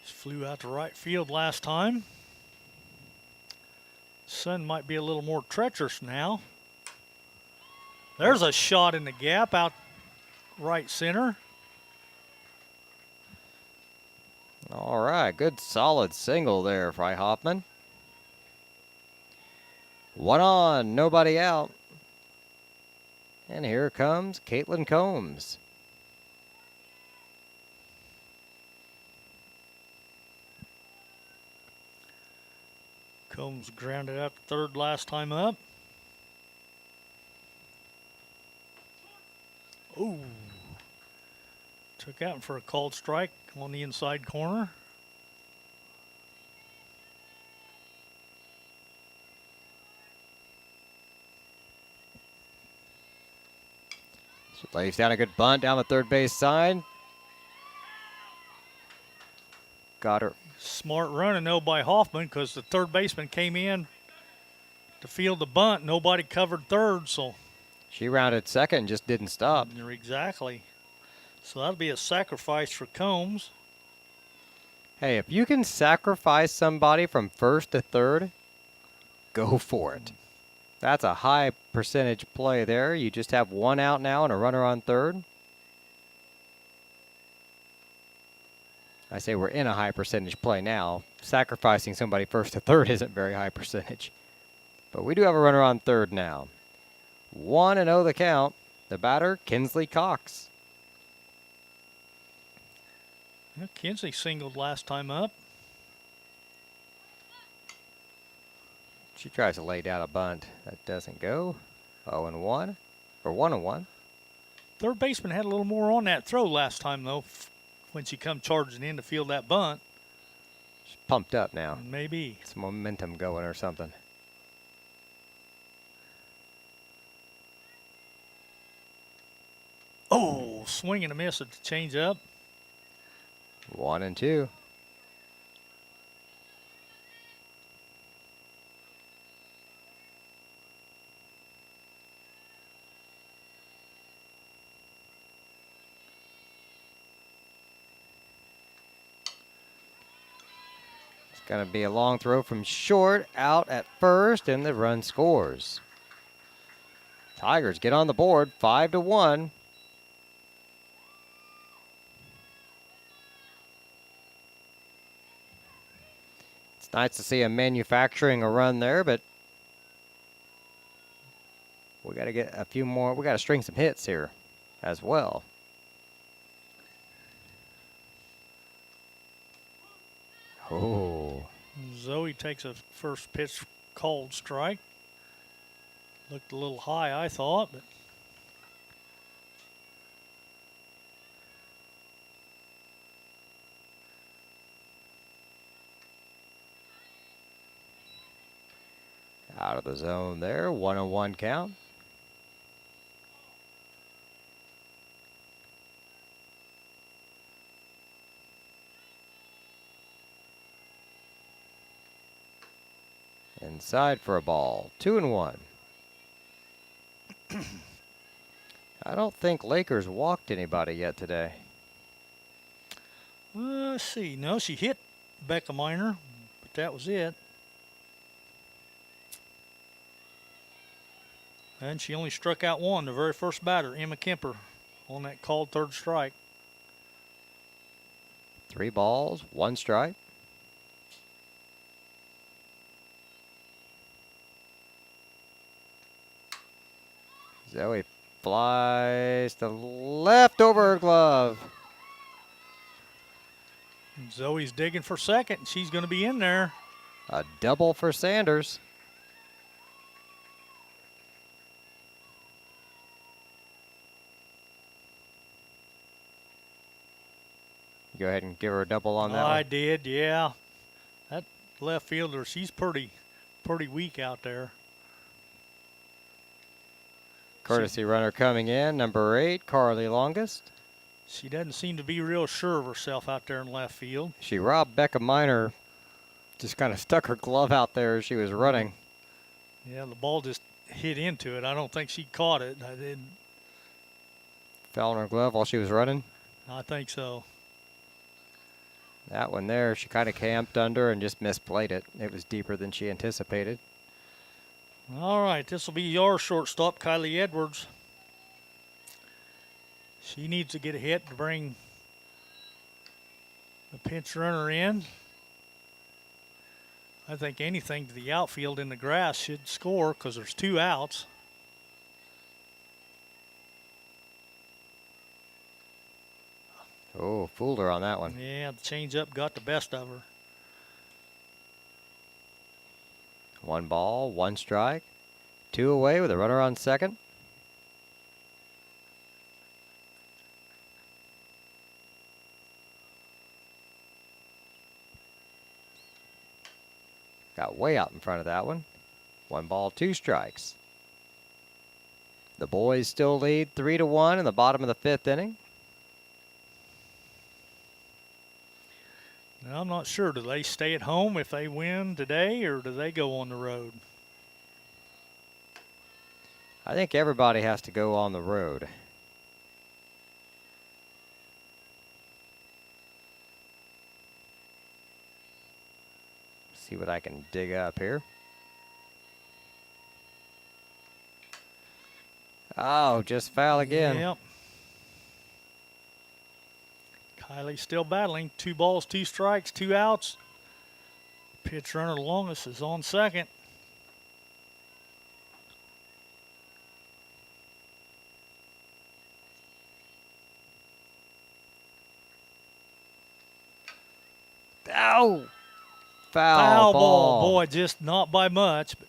Just flew out to right field last time. Sun might be a little more treacherous now. There's a shot in the gap out right center. All right, good solid single there, Fry Hoffman. 1 on, nobody out. And here comes Caitlin Combs. Combs grounded out to third last time up. Ooh. Took out for a called strike on the inside corner. She lays down a good bunt down the third base side. Got her. Smart running though by Hoffman because the third baseman came in to field the bunt. Nobody covered third, so. She rounded second and just didn't stop. Exactly. So that'll be a sacrifice for Combs. Hey, if you can sacrifice somebody from first to third, go for it. That's a high percentage play there. You just have 1 out now and a runner on third. I say we're in a high percentage play now. Sacrificing somebody first to third isn't very high percentage. But we do have a runner on third now. 1-0 the count. The batter, Kinsley Cox. Well, Kinsley singled last time up. She tries to lay down a bunt. That doesn't go. 0-1. Or 1-1. Third baseman had a little more on that throw last time, though, when she come charging in to field that bunt. She's pumped up now. Maybe. Some momentum going or something. Oh, swing and a miss at the change up. 1-2. It's going to be a long throw from short, out at first, and the run scores. Tigers get on the board, 5-1. It's nice to see him manufacturing a run there, but we got to get a few more. We got to string some hits here as well. Oh. Zoe takes a first pitch called strike. Looked a little high, I thought, but out of the zone there. 1-1 count. Inside for a ball. 2-1. I don't think Lakers walked anybody yet today. let's see. No, she hit Becca Minor, but that was it. And she only struck out one, the very first batter, Emma Kemper, on that called third strike. 3 balls, 1 strike. Zoe flies to left over her glove. Zoe's digging for second, and she's going to be in there. A double for Sanders. Go ahead and give her a double on that I one. did, yeah. That left fielder, she's pretty weak out there. Courtesy runner coming in, number 8, Carly Longest. She doesn't seem to be real sure of herself out there in left field. She robbed Becca Minor, just kind of stuck her glove out there as she was running. Yeah, the ball just hit into it. I don't think she caught it. I didn't. Fell on her glove while she was running. I think so. That one there, she kind of camped under and just misplayed it. It was deeper than she anticipated. All right, this will be your shortstop, Kylie Edwards. She needs to get a hit to bring the pinch runner in. I think anything to the outfield in the grass should score because there's 2 outs. Oh, fooled her on that one. Yeah, the changeup got the best of her. 1 ball, 1 strike. 2 away with a runner on second. Got way out in front of that one. 1 ball, 2 strikes. The boys still lead 3-1 in the bottom of the 5th inning. Now, I'm not sure. Do they stay at home if they win today, or do they go on the road? I think everybody has to go on the road. See what I can dig up here. Oh, just foul again. Yep. Kylie's still battling. 2 balls, 2 strikes, 2 outs. Pitch runner longest is on second. Ow! Foul ball. Boy, just not by much. But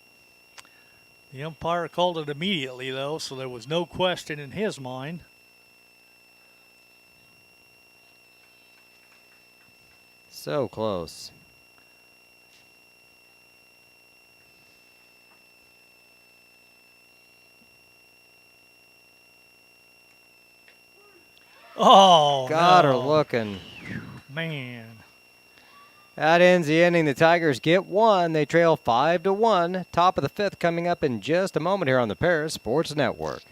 the umpire called it immediately, though, so there was no question in his mind. So close. Oh, Got her no. looking. Man. That ends the inning. The Tigers get 1. They trail 5-1. Top of the 5th coming up in just a moment here on the Paris Sports Network.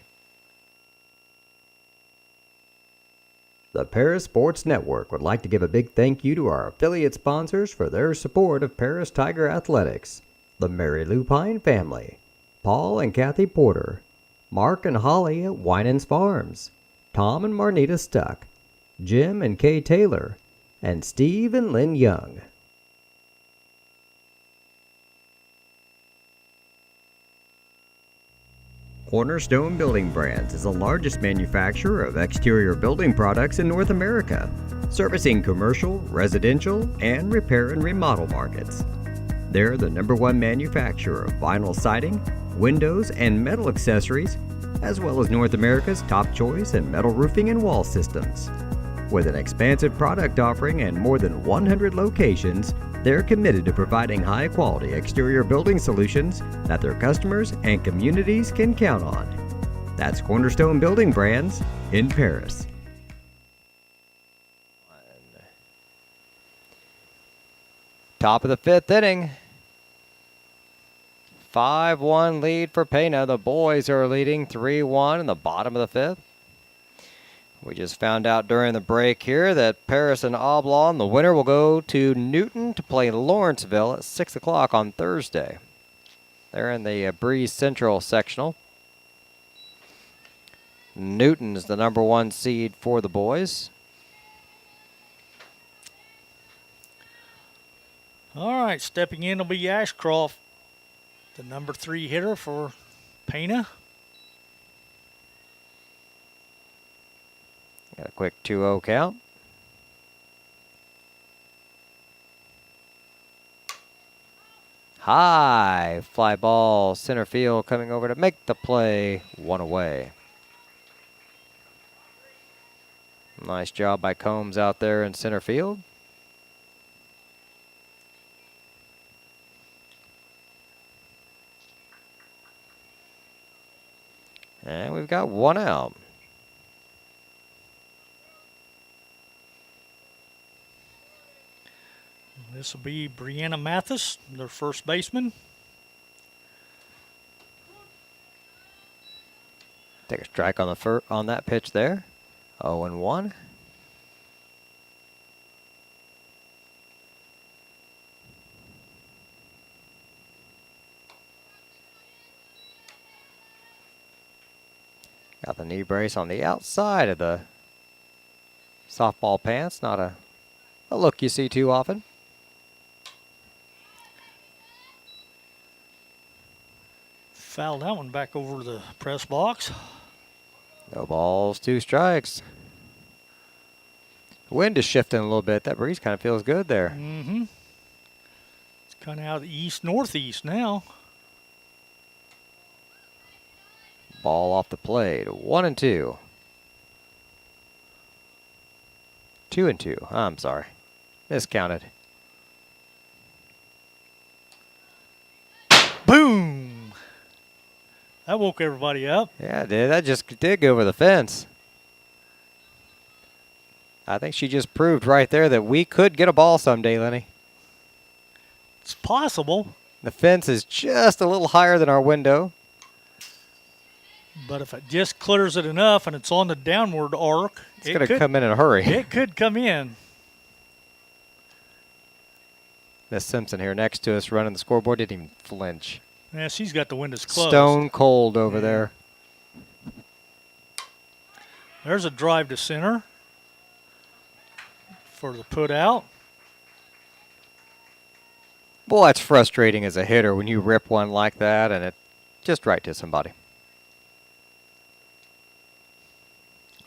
The Paris Sports Network would like to give a big thank you to our affiliate sponsors for their support of Paris Tiger Athletics. The Mary Lupine family, Paul and Kathy Porter, Mark and Holly at Winans Farms, Tom and Marnita Stuck, Jim and Kay Taylor, and Steve and Lynn Young. Cornerstone Building Brands is the largest manufacturer of exterior building products in North America, servicing commercial, residential, and repair and remodel markets. They're the #1 manufacturer of vinyl siding, windows, and metal accessories, as well as North America's top choice in metal roofing and wall systems. With an expansive product offering and more than 100 locations, they're committed to providing high-quality exterior building solutions that their customers and communities can count on. That's Cornerstone Building Brands in Paris. Top of the 5th inning. 5-1 lead for Pana. The boys are leading 3-1 in the bottom of the 5th. We just found out during the break here that Paris and Oblong, the winner, will go to Newton to play Lawrenceville at 6 o'clock on Thursday. They're in the Breeze Central sectional. Newton is the #1 seed for the boys. All right, stepping in will be Ashcroft, the #3 hitter for Pana. Got a quick 2-0 count. High fly ball, center field coming over to make the play, 1 away. Nice job by Combs out there in center field. And we've got 1 out. This will be Brianna Mathis, their first baseman. Take a strike on the on that pitch there. 0-1. Got the knee brace on the outside of the softball pants. Not a look you see too often. Fouled that one back over the press box. No balls, 2 strikes. The wind is shifting a little bit. That breeze kind of feels good there. Mm-hmm. It's kind of out of the east-northeast now. Ball off the plate. 1-2. 2-2. I'm sorry. Miscounted. Boom! That woke everybody up. Yeah, it did. That just did go over the fence. I think she just proved right there that we could get a ball someday, Lenny. It's possible. The fence is just a little higher than our window. But if it just clears it enough and it's on the downward arc, It's going to come in a hurry. It could come in. Miss Simpson here next to us running the scoreboard didn't even flinch. Yeah, she's got the windows closed. Stone cold over there. There's a drive to center for the put out. Boy, that's frustrating as a hitter when you rip one like that and it just right to somebody.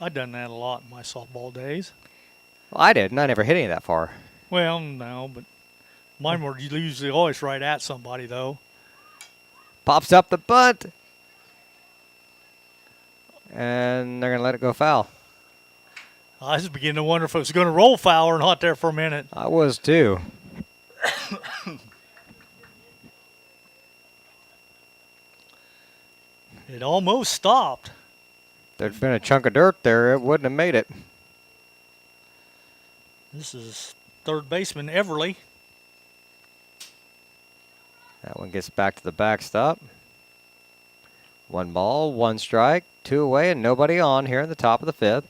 I've done that a lot in my softball days. Well, I didn't. I never hit any that far. Well, no, but mine were usually always right at somebody, though. Pops up the bunt. And they're going to let it go foul. I was beginning to wonder if it was going to roll foul or not there for a minute. I was too. It almost stopped. There'd been a chunk of dirt there, it wouldn't have made it. This is third baseman Everly. That one gets back to the backstop. 1 ball, 1 strike, 2 away, and nobody on here in the top of the 5th.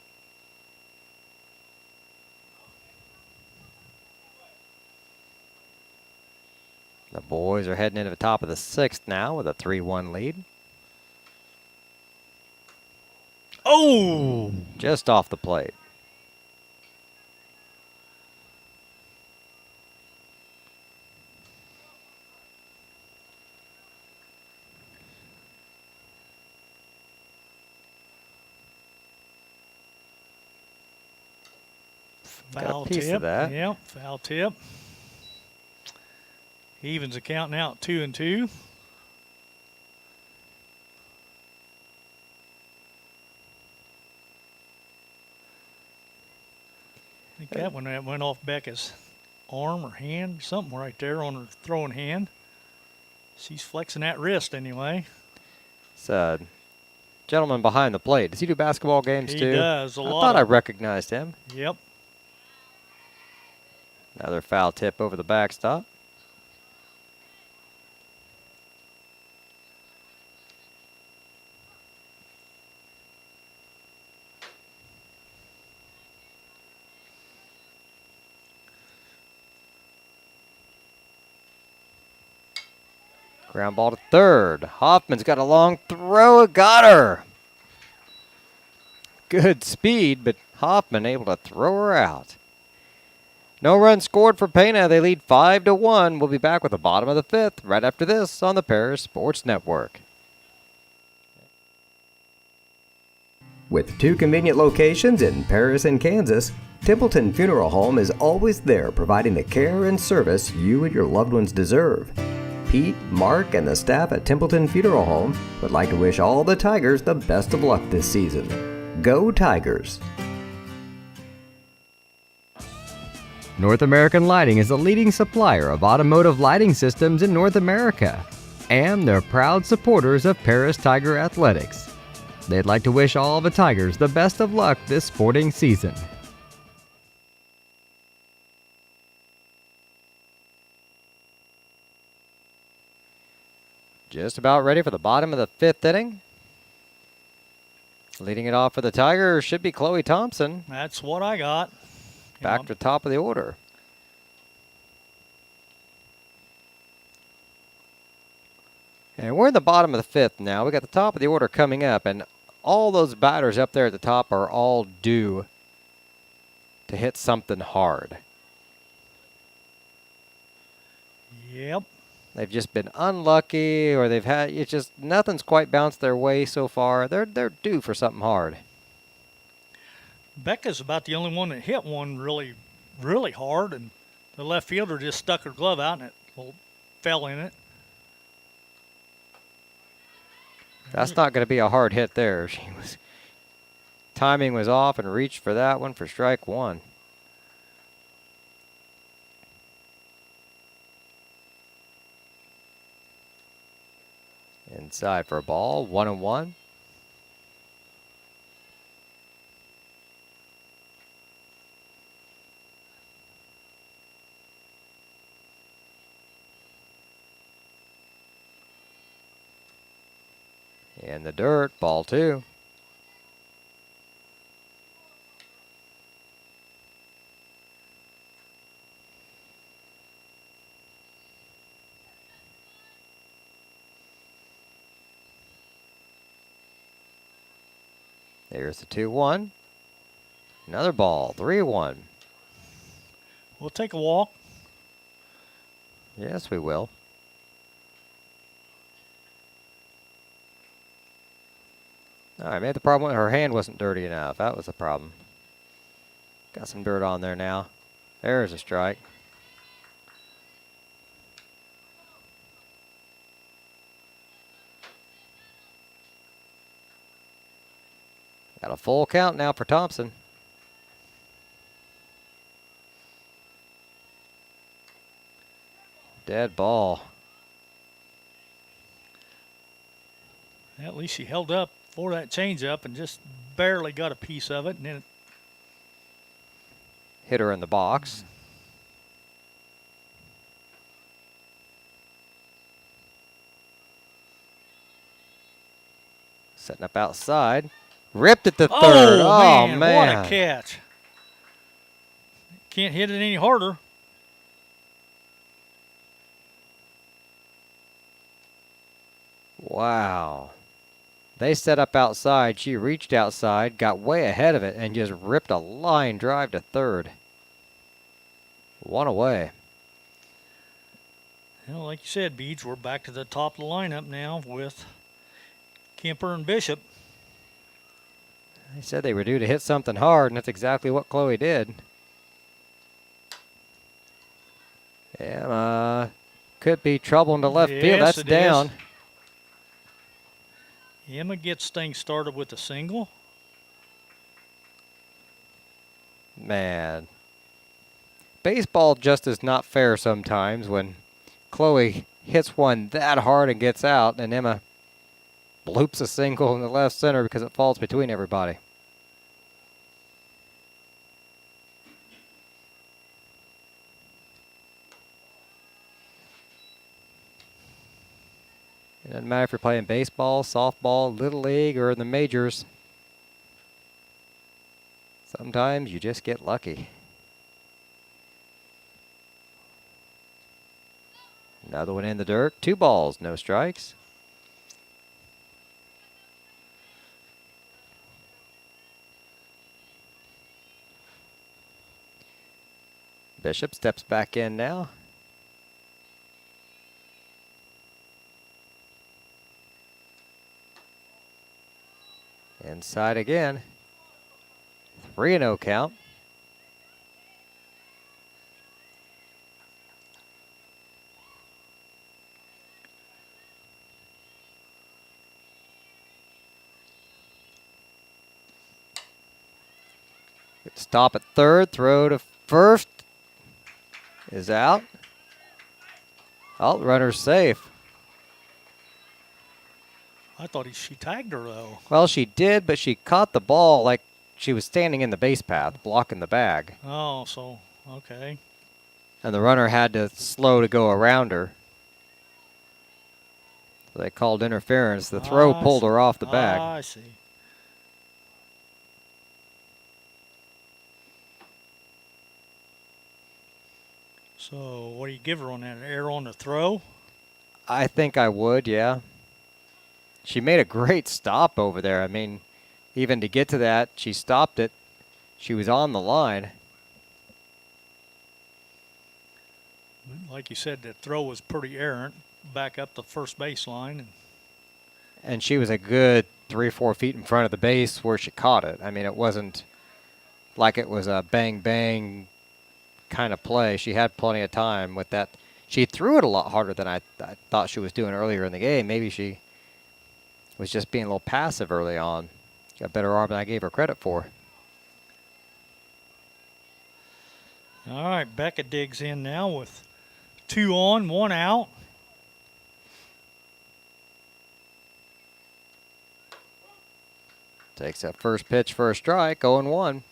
The boys are heading into the top of the 6th now with a 3-1 lead. Oh! Just off the plate. Foul Got a piece tip. of that. Yep, foul tip. Evens the count now at 2-2. I think that one went off Becca's arm or hand, something right there on her throwing hand. She's flexing that wrist anyway. It's a gentleman behind the plate. Does he do basketball games too? He does a lot. I thought I of recognized him. Yep. Another foul tip over the backstop. Ground ball to third. Hoffman's got a long throw. Got her. Good speed, but Hoffman able to throw her out. No run scored for Pana. They lead 5-1. We'll be back with the bottom of the 5th right after this on the Paris Sports Network. With 2 convenient locations in Paris and Kansas, Templeton Funeral Home is always there providing the care and service you and your loved ones deserve. Pete, Mark, and the staff at Templeton Funeral Home would like to wish all the Tigers the best of luck this season. Go Tigers! North American Lighting is a leading supplier of automotive lighting systems in North America, and they're proud supporters of Paris Tiger Athletics. They'd like to wish all the Tigers the best of luck this sporting season. Just about ready for the bottom of the 5th inning. Leading it off for the Tigers should be Chloe Thompson. That's what I got. Back to top of the order. And we're in the bottom of the 5th now. We got the top of the order coming up, and all those batters up there at the top are all due to hit something hard. Yep. They've just been unlucky, or they've had, it's just nothing's quite bounced their way so far. They're due for something hard. Becca's about the only one that hit one really, really hard, and the left fielder just stuck her glove out and it fell in it. That's not going to be a hard hit there. Timing was off and reached for that one for strike one. Inside for a ball, 1-1. In the dirt, ball 2. There's the 2-1. Another ball, 3-1. We'll take a walk. Yes, we will. All right, maybe the problem, her hand wasn't dirty enough. That was the problem. Got some dirt on there now. There's a strike. Got a full count now for Thompson. Dead ball. At least she held up for that changeup and just barely got a piece of it, and then Hit her in the box. Setting up outside. Ripped at the third. Oh, man. What a catch. Can't hit it any harder. Wow. They set up outside. She reached outside, got way ahead of it, and just ripped a line drive to third. One away. Well, like you said, Beach, we're back to the top of the lineup now with Kemper and Bishop. They said they were due to hit something hard, and that's exactly what Chloe did. Yeah, could be trouble in the left field. Yes, That's down. Emma gets things started with a single. Man. Baseball just is not fair sometimes when Chloe hits one that hard and gets out, and Emma bloops a single in the left center because it falls between everybody. It doesn't matter if you're playing baseball, softball, little league, or in the majors. Sometimes you just get lucky. Another one in the dirt. 2 balls, no strikes. Bishop steps back in now. Inside again. 3-0 count. Good stop at third. Throw to first. Is out. Oh, runner's safe. I thought she tagged her, though. Well, she did, but she caught the ball like she was standing in the base path, blocking the bag. Oh, so, okay. And the runner had to slow to go around her. So they called interference. The throw pulled her off the bag. I see. So, what do you give her on that? An error on the throw? I think I would, yeah. She made a great stop over there. I mean, even to get to that, she stopped it. She was on the line. Like you said, the throw was pretty errant, back up the first baseline. And she was a good 3 or 4 feet in front of the base where she caught it. I mean, it wasn't like it was a bang-bang kind of play. She had plenty of time with that. She threw it a lot harder than I thought she was doing earlier in the game. Maybe she was just being a little passive early on. Got a better arm than I gave her credit for. All right, Becca digs in now with 2 on, 1 out. Takes that first pitch for a strike, 0-1.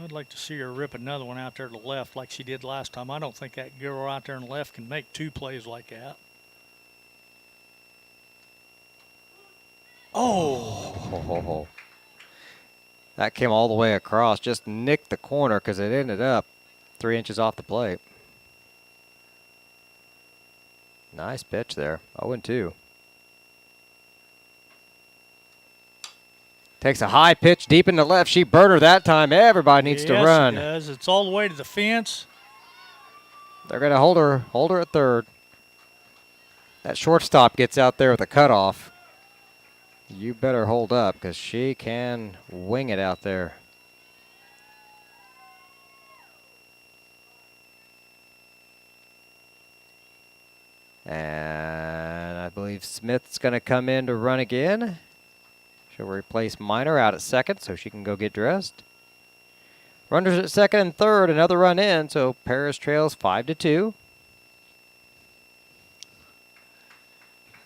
I'd like to see her rip another one out there to the left like she did last time. I don't think that girl out there on the left can make 2 plays like that. Oh! That came all the way across, just nicked the corner because it ended up 3 inches off the plate. Nice pitch there, 0-2. Takes a high pitch deep in the left. She burned her that time. Everybody needs to run. Yes, it does. It's all the way to the fence. They're going to hold her at third. That shortstop gets out there with a cutoff. You better hold up because she can wing it out there. And I believe Smith's going to come in to run again. She'll replace Miner out at second so she can go get dressed. Runners at second and third, another run in, so Paris trails 5-2.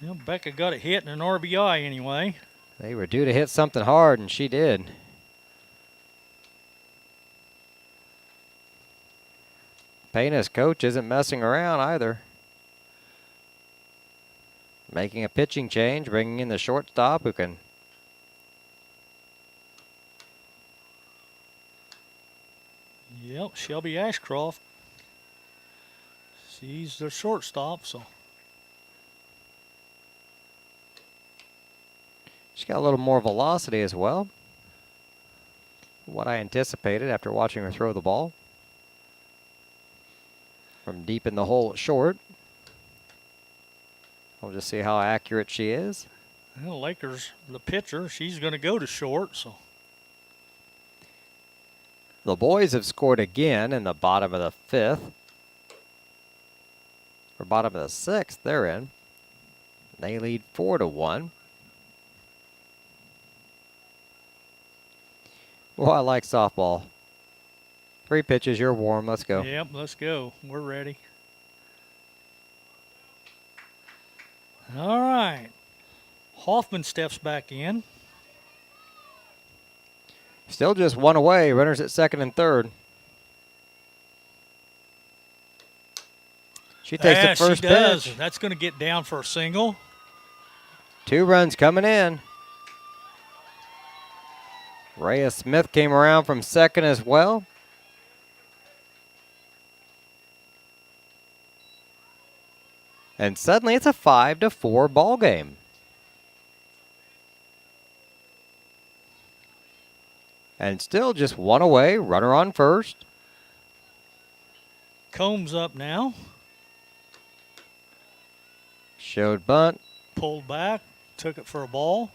Well, Becca got a hit and an RBI anyway. They were due to hit something hard, and she did. Pana's coach isn't messing around either. Making a pitching change, bringing in the shortstop who can... Yep, Shelby Ashcroft. She's the shortstop, so... She's got a little more velocity as well. What I anticipated after watching her throw the ball. From deep in the hole at short. We'll just see how accurate she is. Well, Lakers, the pitcher, she's going to go to short, so... The boys have scored again in the bottom of the 5th. Or bottom of the 6th, they're in. They lead 4-1. Well, I like softball. 3 pitches, you're warm. Let's go. Yep, let's go. We're ready. All right. Hoffman steps back in. Still just 1 away. Runners at second and third. She takes the first she does. pitch. That's going to get down for a single. 2 runs coming in. Rhea Smith came around from second as well. And suddenly it's a 5-4 ball game. And still just 1 away, runner on first. Combs up now. Showed bunt. Pulled back. Took it for a ball.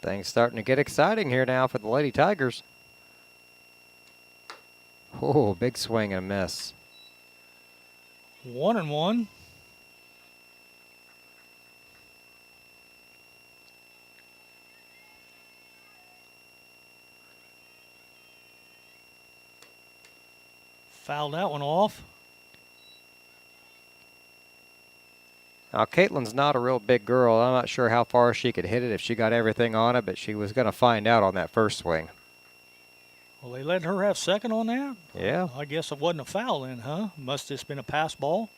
Things starting to get exciting here now for the Lady Tigers. Oh, big swing and a miss. 1-1. Fouled that one off. Now, Caitlin's not a real big girl. I'm not sure how far she could hit it if she got everything on it, but she was going to find out on that first swing. Well, they let her have second on that? Yeah. I guess it wasn't a foul then, huh? Must have just been a pass ball.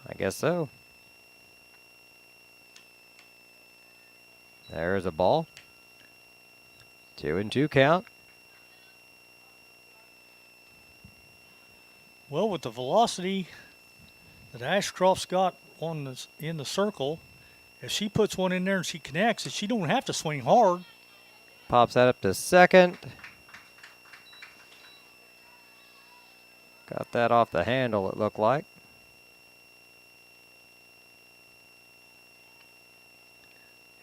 I guess so. There's a ball. 2-2 count. Well, with the velocity that Ashcroft's got in the circle, If she puts one in there and she connects, she don't have to swing hard. Pops that up to second. Got that off the handle, it looked like.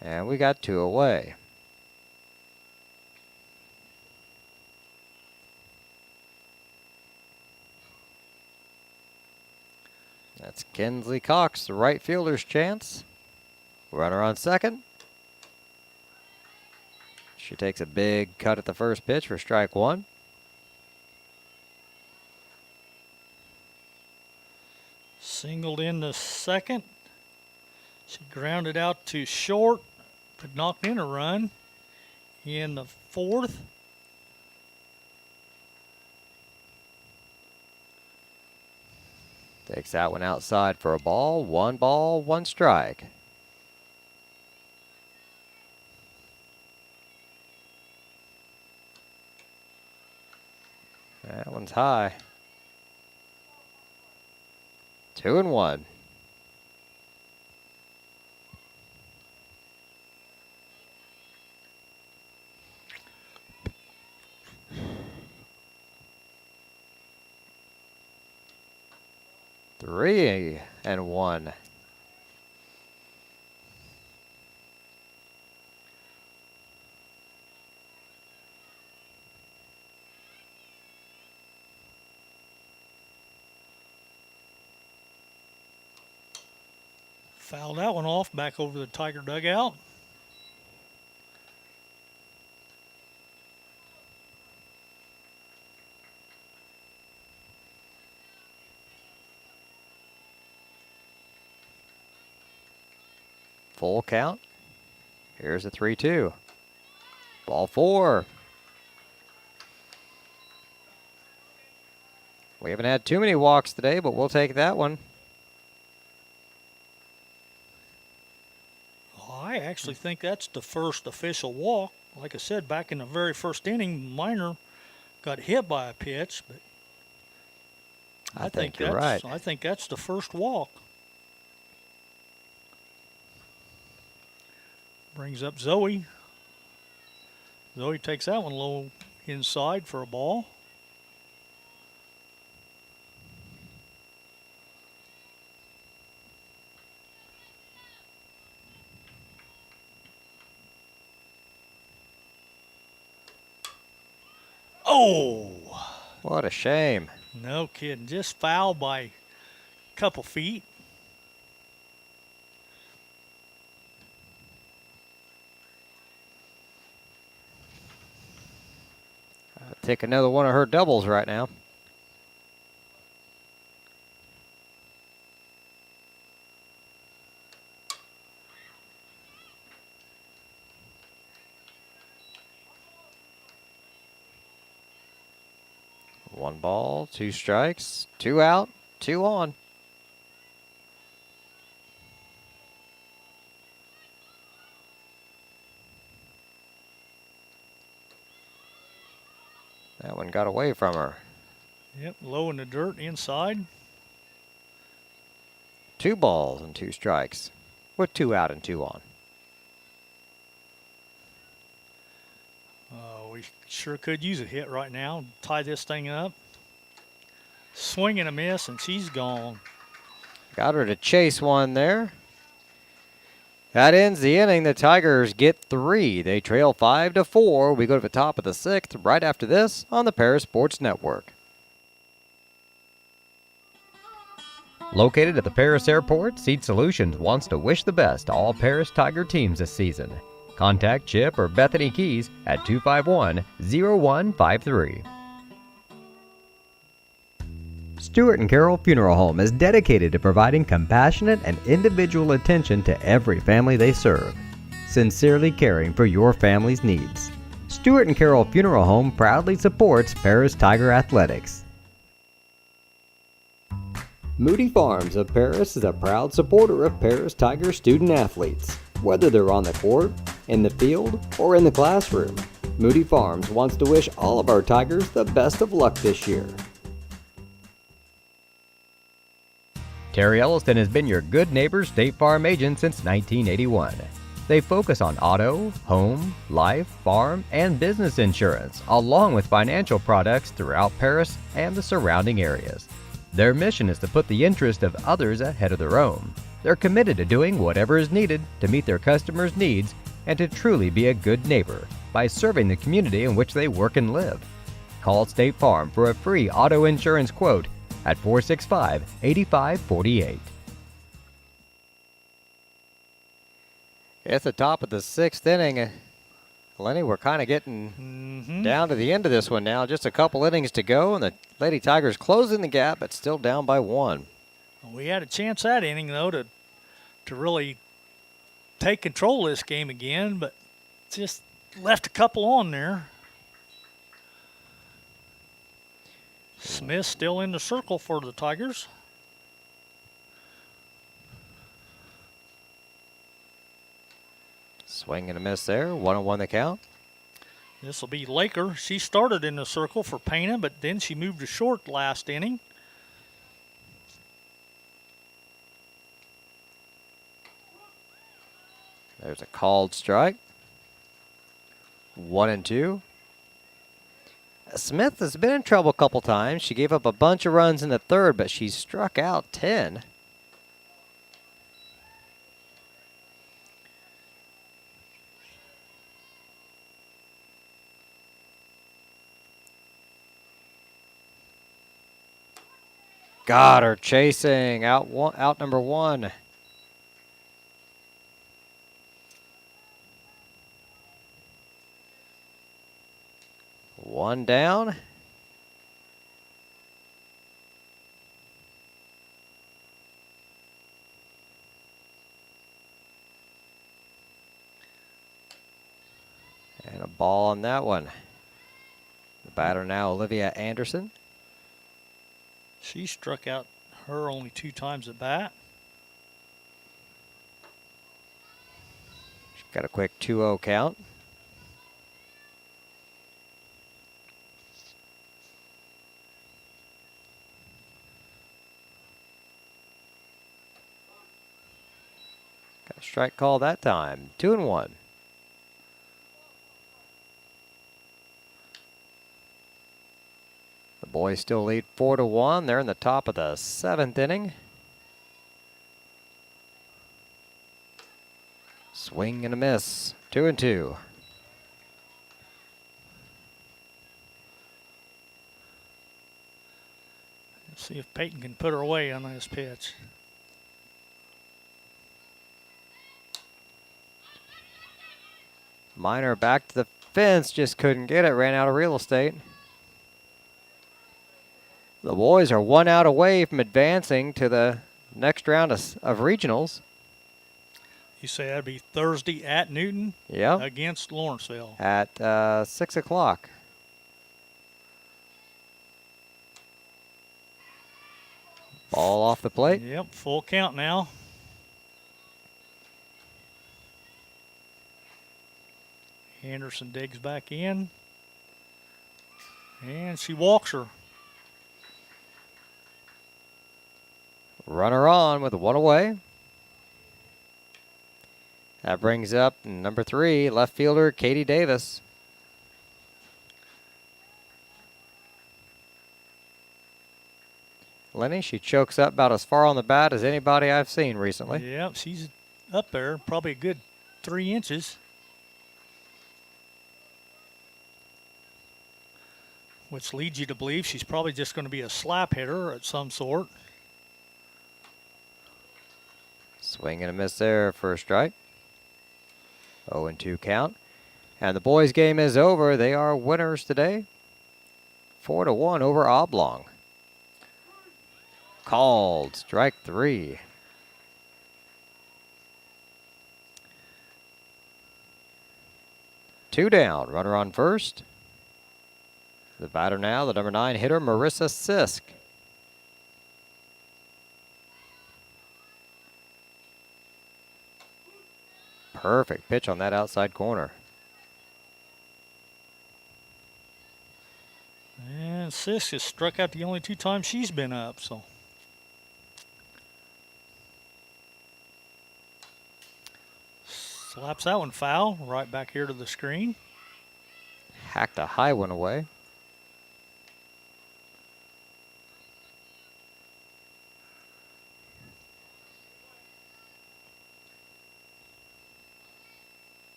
And we got 2 away. That's Kinsley Cox, the right fielder's chance. Runner on second. She takes a big cut at the first pitch for strike 1. Singled in the second. She grounded out to short, but knocked in a run in the fourth. Takes that one outside for a ball. 1 ball, 1 strike. That one's high. 2-1. Three and one. Fouled that one off back over the Tiger dugout. Full count. Here's a 3-2. Ball 4. We haven't had too many walks today, but we'll take that one. I actually think that's the first official walk. Like I said, back in the very first inning, Minor got hit by a pitch, but I think you're right. I think that's the first walk. Brings up Zoe. Zoe takes that one low inside for a ball. Oh! What a shame. No kidding. Just foul by a couple feet. Take another one of her doubles right now. One ball, 2 strikes, 2 out, 2 on. That one got away from her. Yep, low in the dirt inside. 2 balls and 2 strikes with 2 out and 2 on. We sure could use a hit right now. Tie this thing up. Swing and a miss, and she's gone. Got her to chase one there. That ends the inning. The Tigers get 3. They trail 5-4. We go to the top of the 6th right after this on the Paris Sports Network. Located at the Paris Airport, Seed Solutions wants to wish the best to all Paris Tiger teams this season. Contact Chip or Bethany Keys at 251-0153. Stuart and Carol Funeral Home is dedicated to providing compassionate and individual attention to every family they serve, sincerely caring for your family's needs. Stuart and Carol Funeral Home proudly supports Paris Tiger Athletics. Moody Farms of Paris is a proud supporter of Paris Tiger student athletes. Whether they're on the court, in the field, or in the classroom, Moody Farms wants to wish all of our Tigers the best of luck this year. Terry Elliston has been your good neighbor State Farm agent since 1981. They focus on auto, home, life, farm, and business insurance, along with financial products throughout Paris and the surrounding areas. Their mission is to put the interest of others ahead of their own. They're committed to doing whatever is needed to meet their customers' needs and to truly be a good neighbor by serving the community in which they work and live. Call State Farm for a free auto insurance quote at 465-8548. It's the top of the 6th inning. Lenny, we're kind of getting down to the end of this one now. Just a couple innings to go, and the Lady Tigers closing the gap, but still down by 1. We had a chance that inning, though, to really take control of this game again, but just left a couple on there. Smith still in the circle for the Tigers. Swing and a miss there. 1-1 the count. This will be Laker. She started in the circle for Pana, but then she moved to short last inning. There's a called strike. 1-2. Smith has been in trouble a couple times. She gave up a bunch of runs in the 3rd, but she struck out 10. Got her chasing out number 1. One down. And a ball on that one. The batter now, Olivia Anderson. She struck out her only 2 times at bat. She's got a quick 2-0 count. Got a strike call that time. 2-1. The boys still lead 4-1. They're in the top of the 7th inning. Swing and a miss. 2-2. Let's see if Peyton can put her away on this pitch. Minor back to the fence, just couldn't get it, ran out of real estate. The boys are 1 out away from advancing to the next round of regionals. You say that'd be Thursday at Newton? Yeah. Against Lawrenceville. At 6 o'clock. Ball off the plate. Yep, full count now. Anderson digs back in. And she walks her. Runner on with 1 away. That brings up number 3, left fielder Katie Davis. Lenny, she chokes up about as far on the bat as anybody I've seen recently. Yep, she's up there, probably a good 3 inches. Which leads you to believe she's probably just going to be a slap hitter of some sort. Swing and a miss there for a strike. 0-2 count. And the boys' game is over. They are winners today. 4-1 over Oblong. Called. Strike 3. Two down. Runner on first. The batter now, the number 9 hitter, Marissa Sisk. Perfect pitch on that outside corner. And Sisk has struck out the only 2 times she's been up, so. Slaps that one foul right back here to the screen. Hacked a high one away.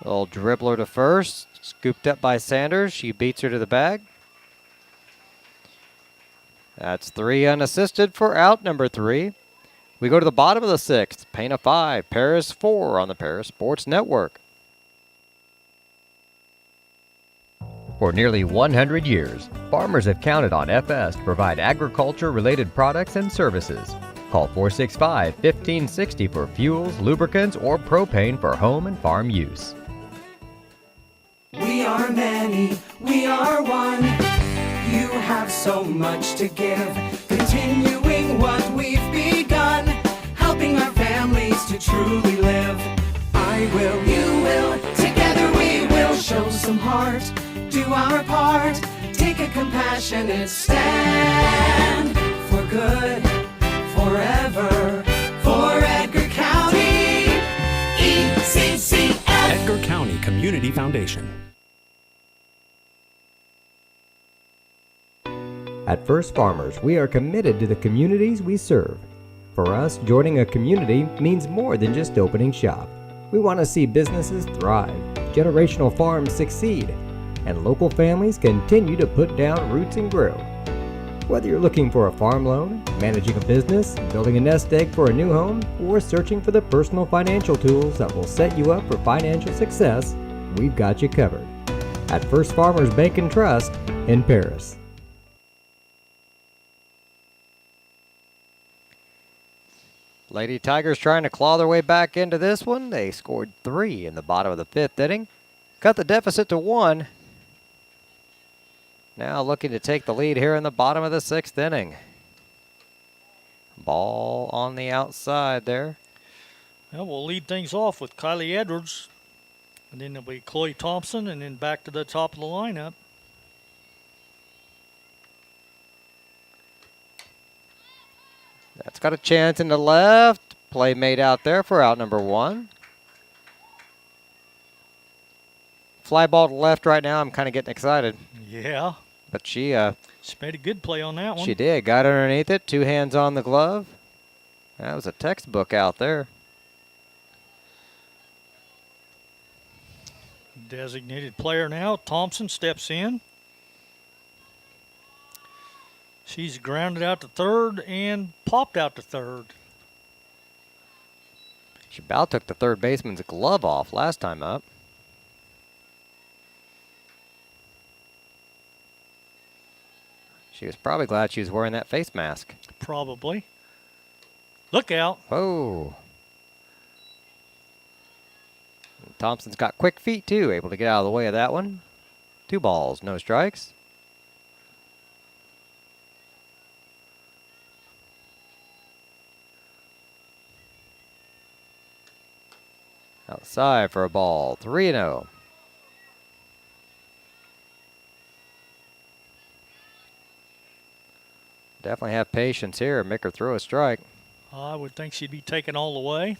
Little dribbler to first. Scooped up by Sanders. She beats her to the bag. That's 3 unassisted for out number 3. We go to the bottom of the 6th. Pana 5, Paris 4 on the Paris Sports Network. For nearly 100 years, farmers have counted on FS to provide agriculture-related products and services. Call 465-1560 for fuels, lubricants, or propane for home and farm use. We are many, we are one. You have so much to give, continuing what we've begun, helping our families to truly live. I will, you will, together we will show some heart, do our part, take a compassionate stand for good, forever, for Edgar County, ECCF. Edgar County Community Foundation. At First Farmers, we are committed to the communities we serve. For us, joining a community means more than just opening shop. We want to see businesses thrive, generational farms succeed, and local families continue to put down roots and grow. Whether you're looking for a farm loan, managing a business, building a nest egg for a new home, or searching for the personal financial tools that will set you up for financial success, we've got you covered. At First Farmers Bank and Trust in Paris. Lady Tigers trying to claw their way back into this one. They scored 3 in the bottom of the 5th inning. Cut the deficit to 1. Now looking to take the lead here in the bottom of the 6th inning. Ball on the outside there. Well, we'll lead things off with Kylie Edwards. And then there'll be Chloe Thompson, and then back to the top of the lineup. That's got a chance in the left. Play made out there for out number 1. Fly ball to left right now. I'm kind of getting excited. Yeah. But she made a good play on that one. She did. Got underneath it. 2 hands on the glove. That was a textbook out there. Designated player now. Thompson steps in. She's grounded out to third and popped out to third. She about took the third baseman's glove off last time up. She was probably glad she was wearing that face mask. Probably. Look out. Whoa. And Thompson's got quick feet, too. Able to get out of the way of that one. 2 balls, no strikes. Outside for a ball. 3-0. Definitely have patience here and make her throw a strike. I would think she'd be taken all the way.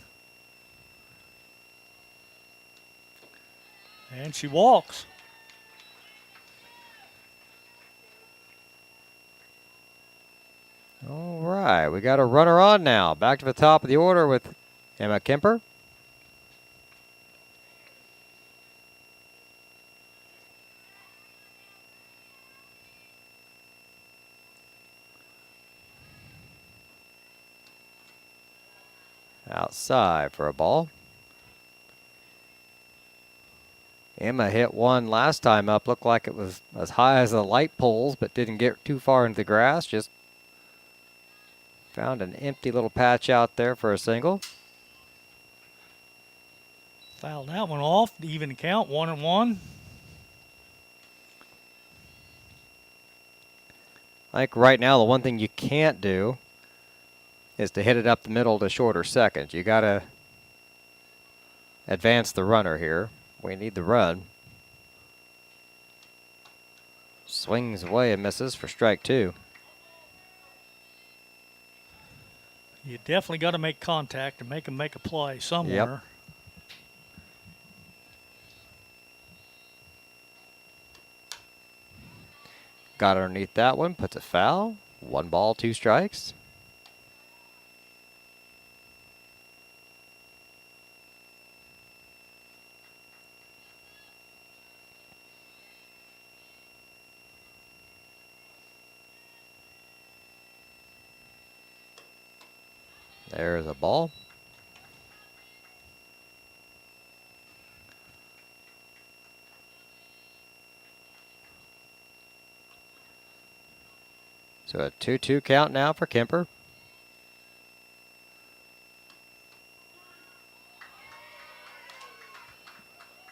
And she walks. All right, we got a runner on now. Back to the top of the order with Emma Kemper. Outside for a ball. Emma hit one last time up. Looked like it was as high as the light poles, but didn't get too far into the grass. Just found an empty little patch out there for a single. Fouled that one off. Even count, 1-1. I think right now the one thing you can't do is to hit it up the middle to shorter seconds. You got to advance the runner here. We need the run. Swings away and misses for strike 2. You definitely got to make contact and make them make a play somewhere. Got underneath that one, puts a foul. 1 ball, 2 strikes. There's a ball. So a 2-2 count now for Kemper.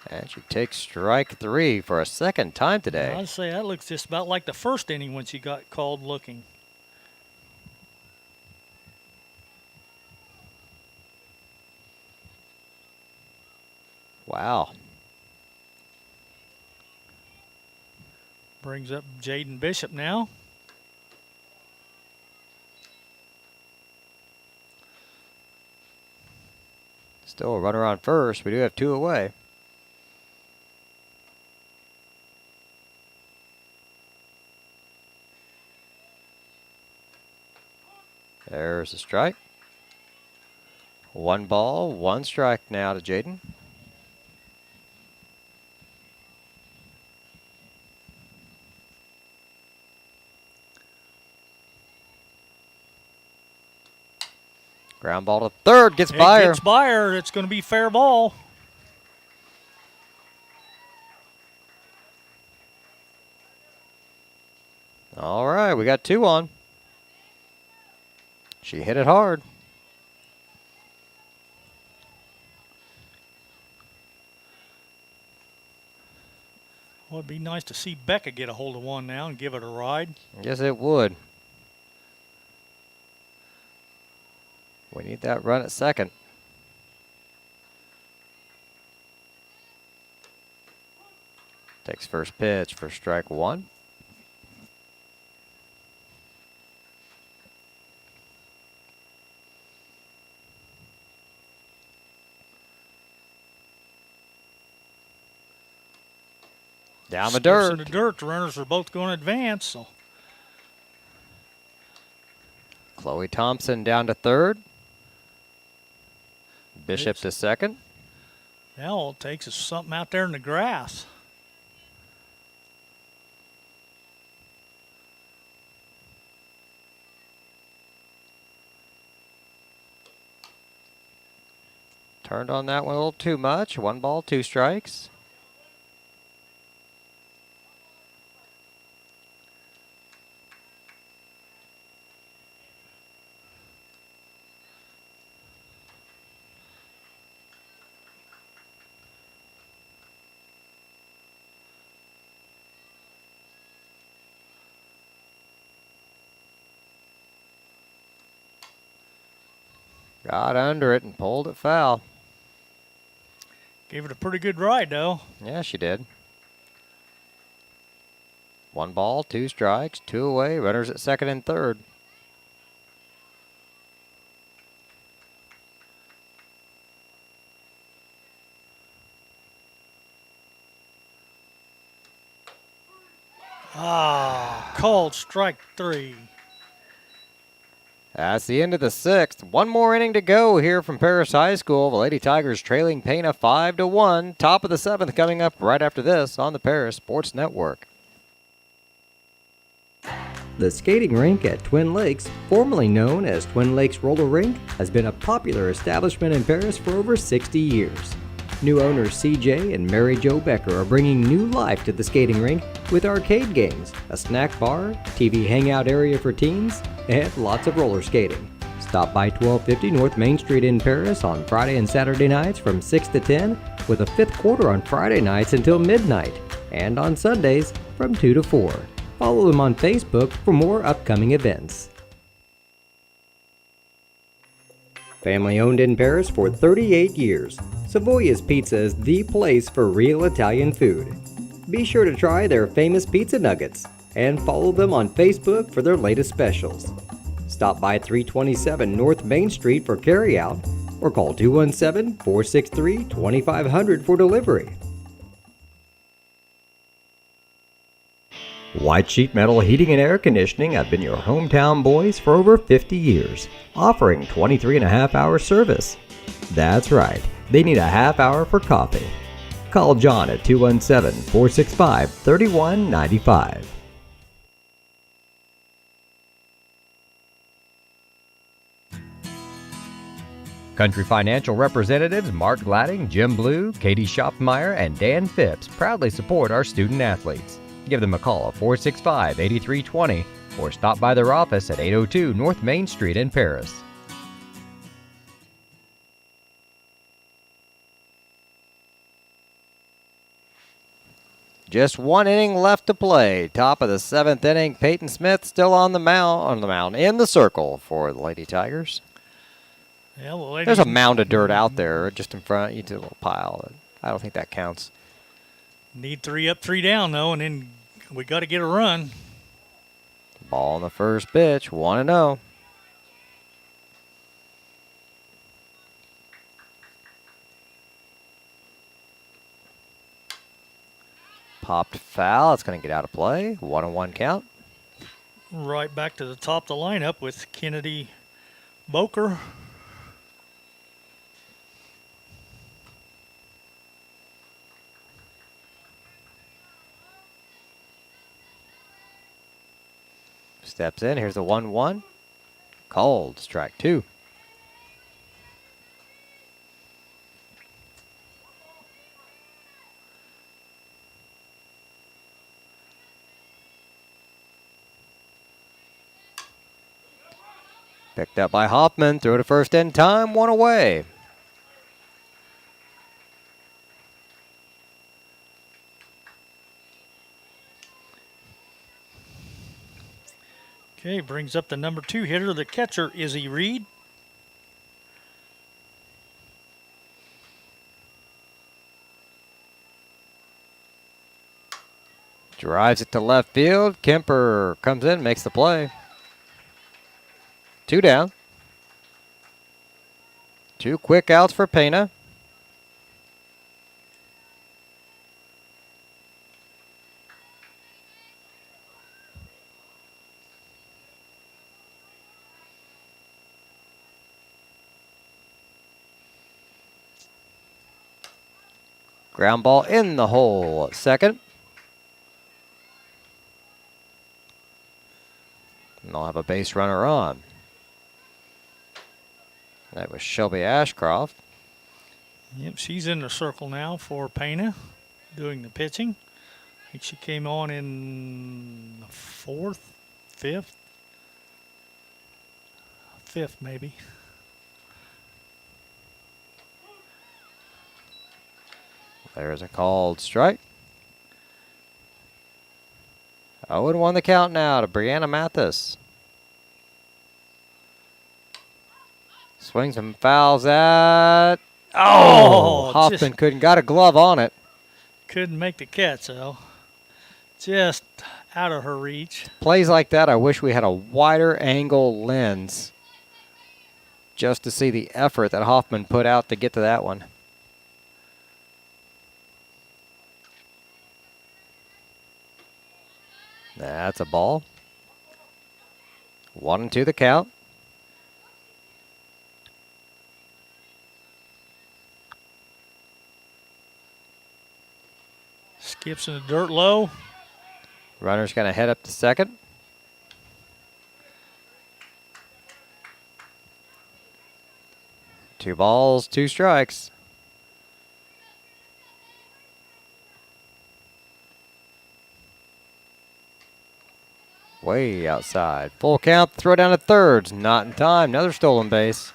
And she takes strike 3 for a second time today. I'd say that looks just about like the first inning when she got called looking. Wow. Brings up Jaden Bishop now. Still a runner on first. We do have 2 away. There's a strike. 1 ball, 1 strike now to Jaden. Ground ball to third, gets by her. Gets by her. It's going to be fair ball. All right, we got 2 on. She hit it hard. Well, it'd be nice to see Becca get a hold of one now and give it a ride. Yes, it would. We need that run at second. Takes first pitch for strike 1. Down the Skips dirt. in the dirt. The runners are both going to advance. So Chloe Thompson down to third. Bishop to second. now all it takes is something out there in the grass. Turned on that one a little too much. 1 ball, 2 strikes. Got under it and pulled it foul. Gave it a pretty good ride, though. Yeah, she did. 1 ball, 2 strikes, 2 away. Runners at second and third. Called strike 3. That's the end of the 6th. 1 more inning to go here from Paris High School. The Lady Tigers trailing Pana 5-1. Top of the 7th coming up right after this on the Paris Sports Network. The skating rink at Twin Lakes, formerly known as Twin Lakes Roller Rink, has been a popular establishment in Paris for over 60 years. New owners CJ and Mary Jo Becker are bringing new life to the skating rink with arcade games, a snack bar, TV hangout area for teens, and lots of roller skating. Stop by 1250 North Main Street in Paris on Friday and Saturday nights from 6 to 10, with a 5th quarter on Friday nights until midnight, and on Sundays from 2 to 4. Follow them on Facebook for more upcoming events. Family owned in Paris for 38 years, Savoya's Pizza is the place for real Italian food. Be sure to try their famous pizza nuggets and follow them on Facebook for their latest specials. Stop by 327 North Main Street for carryout or call 217-463-2500 for delivery. White Sheet Metal Heating and Air Conditioning have been your hometown boys for over 50 years, offering 23.5-hour service. That's right, they need a half hour for coffee. Call John at 217-465-3195. Country Financial representatives Mark Gladding, Jim Blue, Katie Schopfmeyer, and Dan Phipps proudly support our student athletes. Give them a call at 465-8320 or stop by their office at 802 North Main Street in Paris. Just one inning left to play. Top of the 7th inning. Peyton Smith still on the mound in the circle for the Lady Tigers. Yeah, well, there's a mound of dirt out there just in front. You do a little pile. I don't think that counts. Need 3 up, 3 down, though, and then we got to get a run. Ball on the first pitch, 1-0. Popped foul. It's going to get out of play. 1-1 count. Right back to the top of the lineup with Kennedy Boker. Steps in. Here's the 1-1. Called. Strike 2. Picked up by Hoffman. Throw to first in time. 1 away. Okay, brings up the number 2 hitter, the catcher, Izzy Reed. Drives it to left field. Kemper comes in, makes the play. 2 down. 2 quick outs for Pana. Ground ball in the hole at second. And they'll have a base runner on. That was Shelby Ashcroft. Yep, she's in the circle now for Pana, doing the pitching. I think she came on in the 4th, 5th maybe. There's a called strike. 0-1 the count now to Brianna Mathis. Swings and fouls at... Oh! Hoffman got a glove on it. Couldn't make the catch, though. Just out of her reach. Plays like that, I wish we had a wider angle lens just to see the effort that Hoffman put out to get to that one. That's a ball. 1-2 the count. Skips in the dirt low. Runner's going to head up to second. Two balls, 2 strikes. Way outside. Full count, throw down to thirds. Not in time. Another stolen base.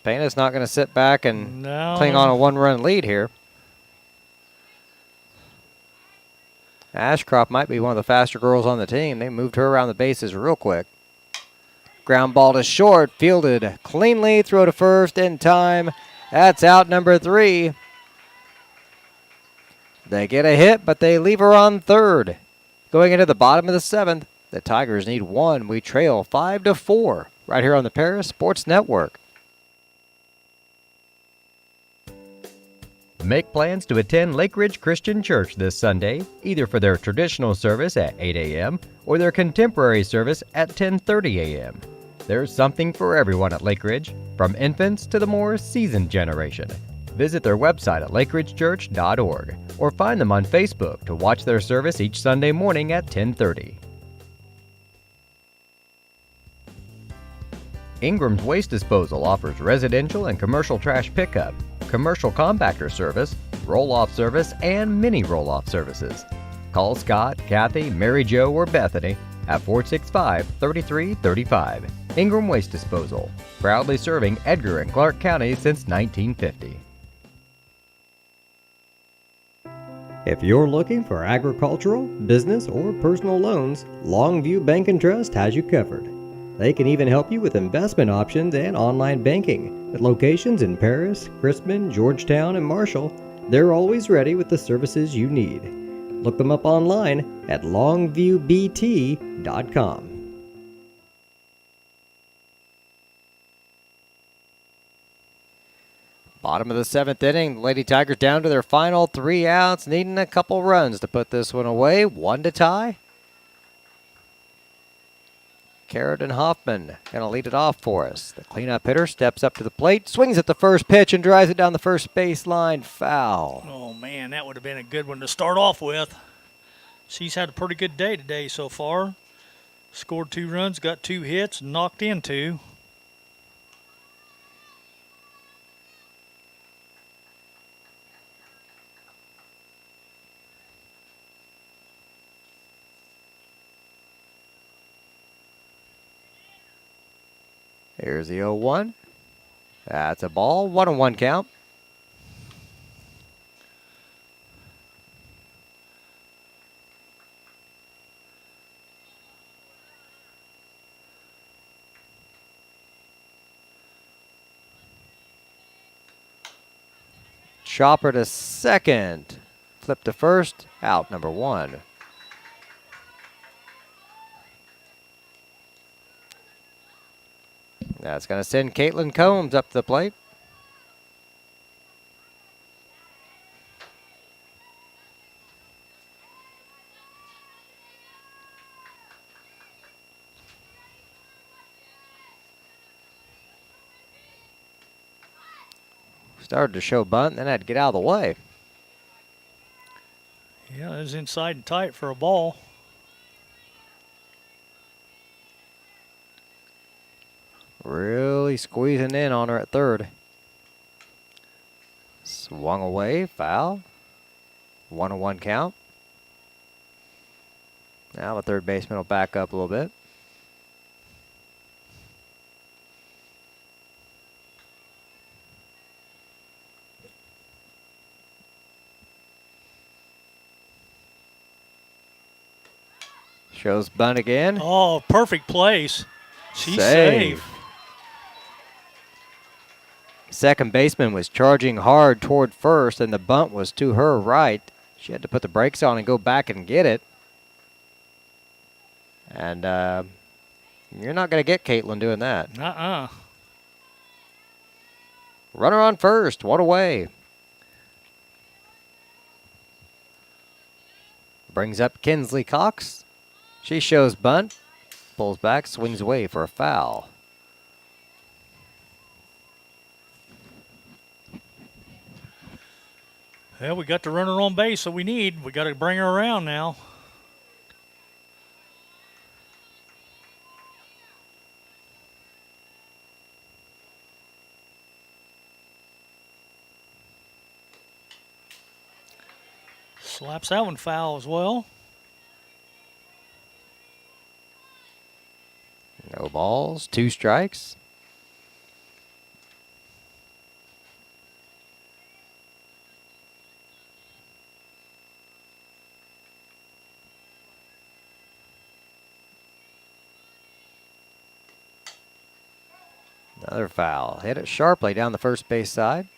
Pana's not going to sit back and cling on a 1-run lead here. Ashcroft might be one of the faster girls on the team. They moved her around the bases real quick. Ground ball to short. Fielded cleanly. Throw to first in time. That's out number 3. They get a hit, but they leave her on third. Going into the bottom of the 7th, the Tigers need 1. We trail 5-4 right here on the Paris Sports Network. Make plans to attend Lake Ridge Christian Church this Sunday, either for their traditional service at 8 a.m. or their contemporary service at 10:30 a.m. There's something for everyone at Lake Ridge, from infants to the more seasoned generation. Visit their website at lakeridgechurch.org or find them on Facebook to watch their service each Sunday morning at 10:30. Ingram's Waste Disposal offers residential and commercial trash pickup, commercial compactor service, roll-off service, and mini roll-off services. Call Scott, Kathy, Mary Jo, or Bethany at 465-3335. Ingram Waste Disposal, proudly serving Edgar and Clark County since 1950. If you're looking for agricultural, business, or personal loans, Longview Bank and Trust has you covered. They can even help you with investment options and online banking. At locations in Paris, Crispin, Georgetown, and Marshall, they're always ready with the services you need. Look them up online at longviewbt.com. Bottom of the 7th inning, the Lady Tigers down to their final 3 outs, needing a couple runs to put this one away. 1 to tie. Carradine Hoffman going to lead it off for us. The cleanup hitter steps up to the plate, swings at the first pitch, and drives it down the first baseline. Foul. Oh, man, that would have been a good one to start off with. She's had a pretty good day today so far. Scored 2 runs, got 2 hits, knocked in 2. Here's the 0-1. That's a ball. 1-1 count. Chopper to second. Flip to first. Out number 1. That's going to send Caitlin Combs up to the plate. Started to show bunt, then had to get out of the way. Yeah, it was inside and tight for a ball. Really squeezing in on her at third. Swung away, foul. 1-1 count. Now the third baseman will back up a little bit. Shows bunt again. Oh, perfect place. She's safe. Second baseman was charging hard toward first, and the bunt was to her right. She had to put the brakes on and go back and get it. And you're not going to get Caitlin doing that. Runner on first, 1 away. Brings up Kinsley Cox. She shows bunt, pulls back, swings away for a foul. Well, we got the runner on base, so we got to bring her around now. Slaps that one foul as well. No balls, 2 strikes. Another foul. Hit it sharply down the first base side.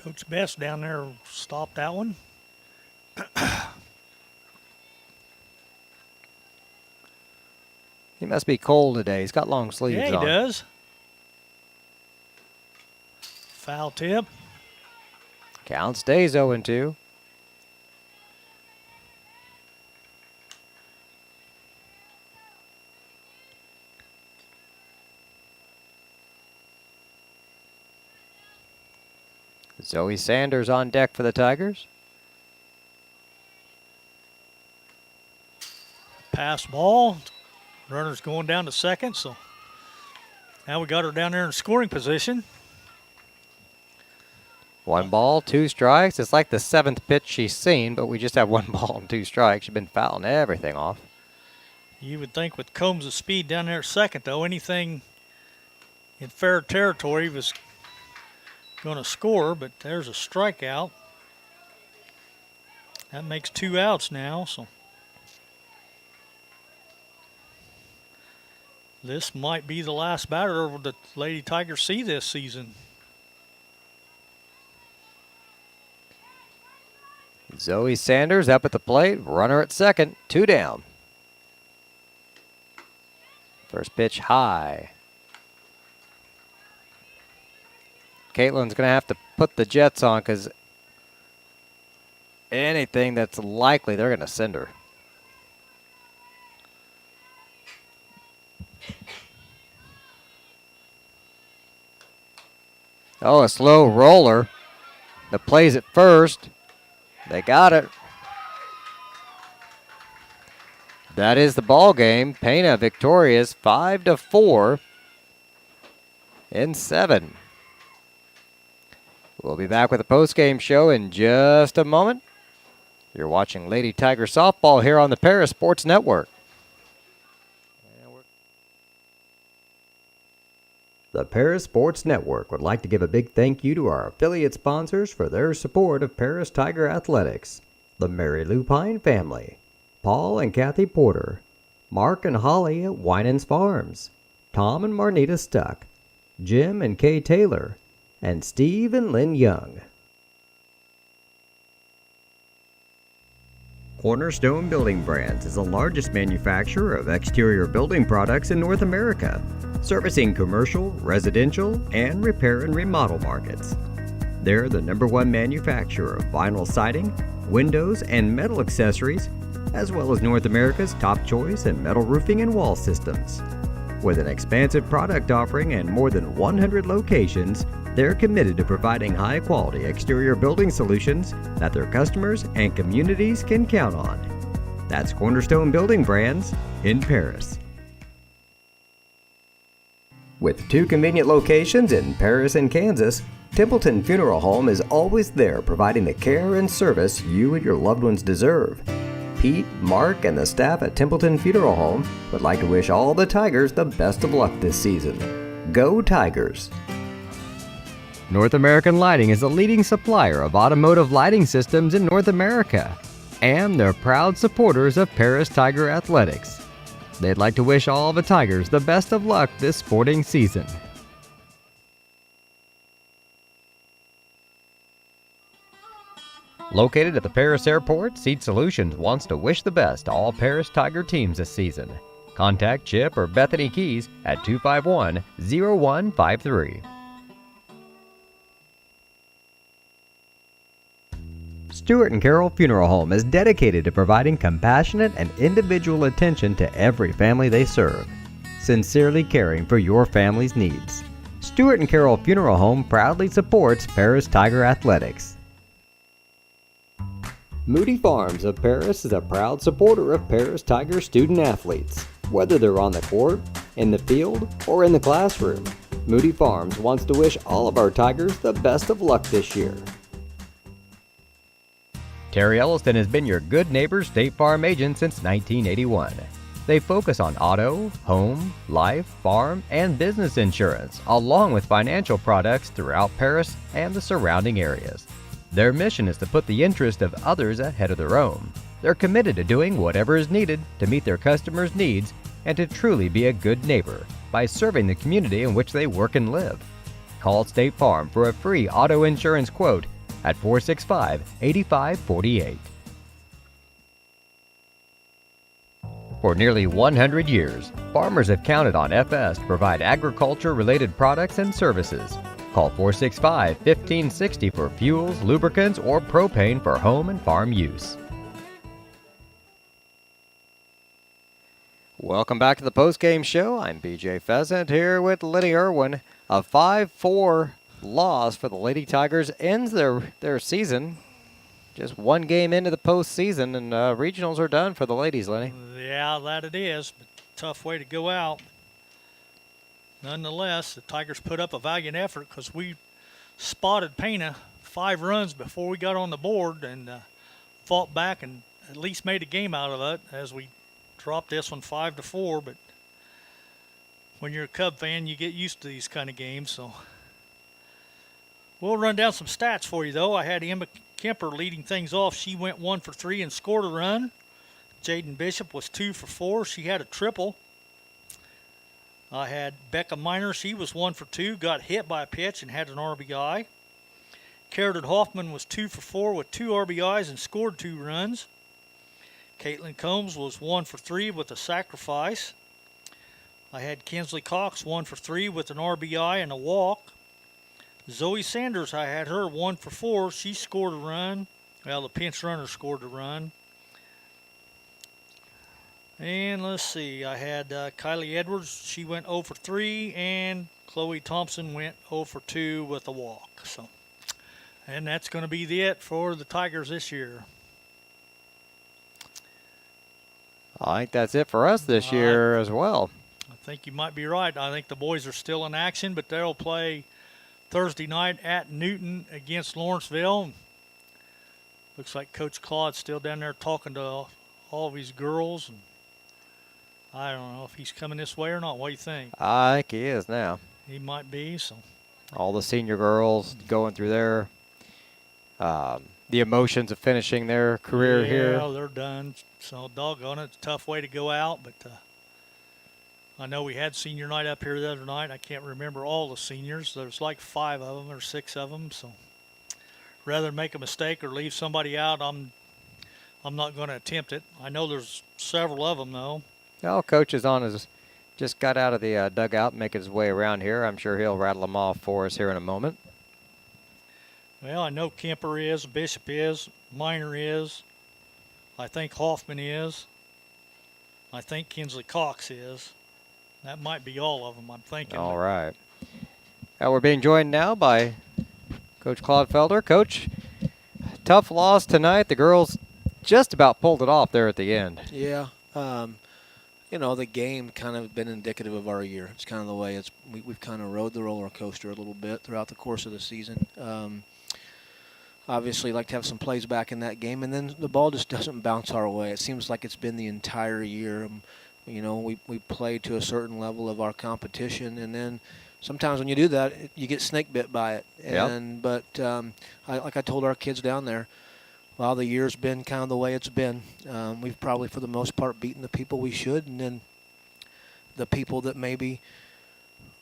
Coach Best down there stopped that one. He must be cold today. He's got long sleeves on. Yeah, he does. Foul tip. Count stays 0-2. Zoe Sanders on deck for the Tigers. Pass ball. Runner's going down to second, so now we got her down there in scoring position. 1 ball, 2 strikes. It's like the 7th pitch she's seen, but we just have 1 ball and 2 strikes. She's been fouling everything off. You would think with Combs' speed down there at second, though, anything in fair territory was going to score, but there's a strikeout. That makes 2 outs now, so this might be the last batter the Lady Tigers see this season. Zoe Sanders up at the plate, runner at second, 2 down. First pitch high. Caitlin's going to have to put the Jets on because anything that's likely, they're going to send her. Oh, a slow roller. The play's at first. They got it. That is the ball game. Pana victorious 5-4 in 7. We'll be back with a post-game show in just a moment. You're watching Lady Tiger Softball here on the Paris Sports Network. The Paris Sports Network would like to give a big thank you to our affiliate sponsors for their support of Paris Tiger Athletics. The Mary Lupine family, Paul and Kathy Porter, Mark and Holly at Winans Farms, Tom and Marnita Stuck, Jim and Kay Taylor, and Steve and Lynn Young. Cornerstone Building Brands is the largest manufacturer of exterior building products in North America, servicing commercial, residential, and repair and remodel markets. They're the #1 manufacturer of vinyl siding, windows, and metal accessories, as well as North America's top choice in metal roofing and wall systems. With an expansive product offering and more than 100 locations, they're committed to providing high-quality exterior building solutions that their customers and communities can count on. That's Cornerstone Building Brands in Paris. With 2 convenient locations in Paris and Kansas, Templeton Funeral Home is always there providing the care and service you and your loved ones deserve. Pete, Mark, and the staff at Templeton Funeral Home would like to wish all the Tigers the best of luck this season. Go Tigers! North American Lighting is a leading supplier of automotive lighting systems in North America, and they're proud supporters of Paris Tiger Athletics. They'd like to wish all the Tigers the best of luck this sporting season. Located at the Paris Airport, Seed Solutions wants to wish the best to all Paris Tiger teams this season. Contact Chip or Bethany Keys at 251-0153. Stuart and Carol Funeral Home is dedicated to providing compassionate and individual attention to every family they serve, sincerely caring for your family's needs. Stuart and Carol Funeral Home proudly supports Paris Tiger Athletics. Moody Farms of Paris is a proud supporter of Paris Tiger student athletes. Whether they're on the court, in the field, or in the classroom, Moody Farms wants to wish all of our Tigers the best of luck this year. Terry Elliston has been your good neighbor State Farm agent since 1981. They focus on auto, home, life, farm, and business insurance, along with financial products throughout Paris and the surrounding areas. Their mission is to put the interest of others ahead of their own. They're committed to doing whatever is needed to meet their customers' needs and to truly be a good neighbor by serving the community in which they work and live. Call State Farm for a free auto insurance quote at 465-8548. For nearly 100 years, farmers have counted on FS to provide agriculture-related products and services. Call 465-1560 for fuels, lubricants, or propane for home and farm use. Welcome back to the postgame show. I'm BJ Pheasant here with Lenny Irwin. A 5-4 loss for the Lady Tigers ends their season. Just one game into the postseason, and regionals are done for the ladies, Lenny. Yeah, that it is. But tough way to go out. Nonetheless, the Tigers put up a valiant effort because we spotted Pana 5 runs before we got on the board and fought back and at least made a game out of it as we dropped this one 5-4. But when you're a Cub fan, you get used to these kind of games. So we'll run down some stats for you, though. I had Emma Kemper leading things off. She went 1 for 3 and scored a run. Jaden Bishop was 2 for 4. She had a triple. I had Becca Miner. She was 1 for 2, got hit by a pitch and had an RBI. Carolyn Hoffman was 2 for 4 with 2 RBIs and scored 2 runs. Caitlin Combs was 1 for 3 with a sacrifice. I had Kinsley Cox 1 for 3 with an RBI and a walk. Zoe Sanders, I had her 1 for 4. She scored a run. Well, the pinch runner scored a run. And let's see, I had Kylie Edwards. She went 0 for 3, and Chloe Thompson went 0 for 2 with a walk. So, and that's going to be it for the Tigers this year. I think that's it for us this year as well. I think you might be right. I think the boys are still in action, but they'll play Thursday night at Newton against Lawrenceville. Looks like Coach Claude's still down there talking to all of his girls. And I don't know if he's coming this way or not. What do you think? I think he is now. He might be. So all the senior girls going through their the emotions of finishing their career here. Yeah, they're done. So doggone it, it's a tough way to go out. But I know we had senior night up here the other night. I can't remember all the seniors. There's like 5 of them or 6 of them. So rather than make a mistake or leave somebody out, I'm not going to attempt it. I know there's several of them though. Well, Coach is on his, just got out of the dugout, making his way around here. I'm sure he'll rattle them off for us here in a moment. Well, I know Kemper is, Bishop is, Miner is. I think Hoffman is. I think Kinsley Cox is. That might be all of them, I'm thinking. All right. Now we're being joined now by Coach Claude Felder. Coach, tough loss tonight. The girls just about pulled it off there at the end. Yeah. You know, the game kind of been indicative of our year. It's kind of the way we've kind of rode the roller coaster a little bit throughout the course of the season. Obviously, like to have some plays back in that game, and then the ball just doesn't bounce our way. It seems like it's been the entire year. You know, we play to a certain level of our competition, and then sometimes when you do that, you get snake bit by it. And yep. But like I told our kids down there, while the year's been kind of the way it's been, we've probably for the most part beaten the people we should, and then the people that maybe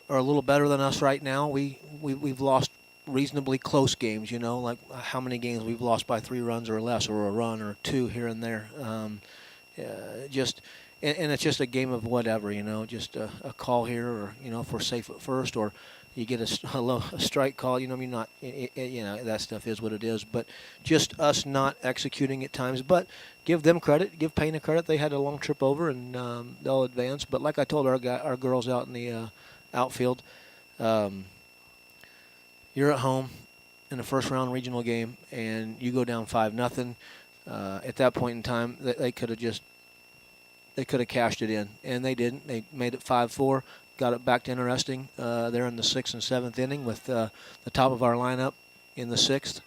are a little better than us right now, we've lost reasonably close games, you know, like how many games we've lost by 3 runs or less, or a run or 2 here and there. And it's just a game of whatever, you know, just a call here, or, you know, if we're safe at first, or you get a strike call, you know, I mean, not, you know, that stuff is what it is, but just us not executing at times. But give them credit, give Pana credit. They had a long trip over, and they'll advance. But like I told our girls out in the outfield, you're at home in a first-round regional game, and you go down 5-0. At that point in time, they could have cashed it in, and they didn't. They made it 5-4, got it back to interesting there in the 6th and 7th inning with the top of our lineup in the 6th.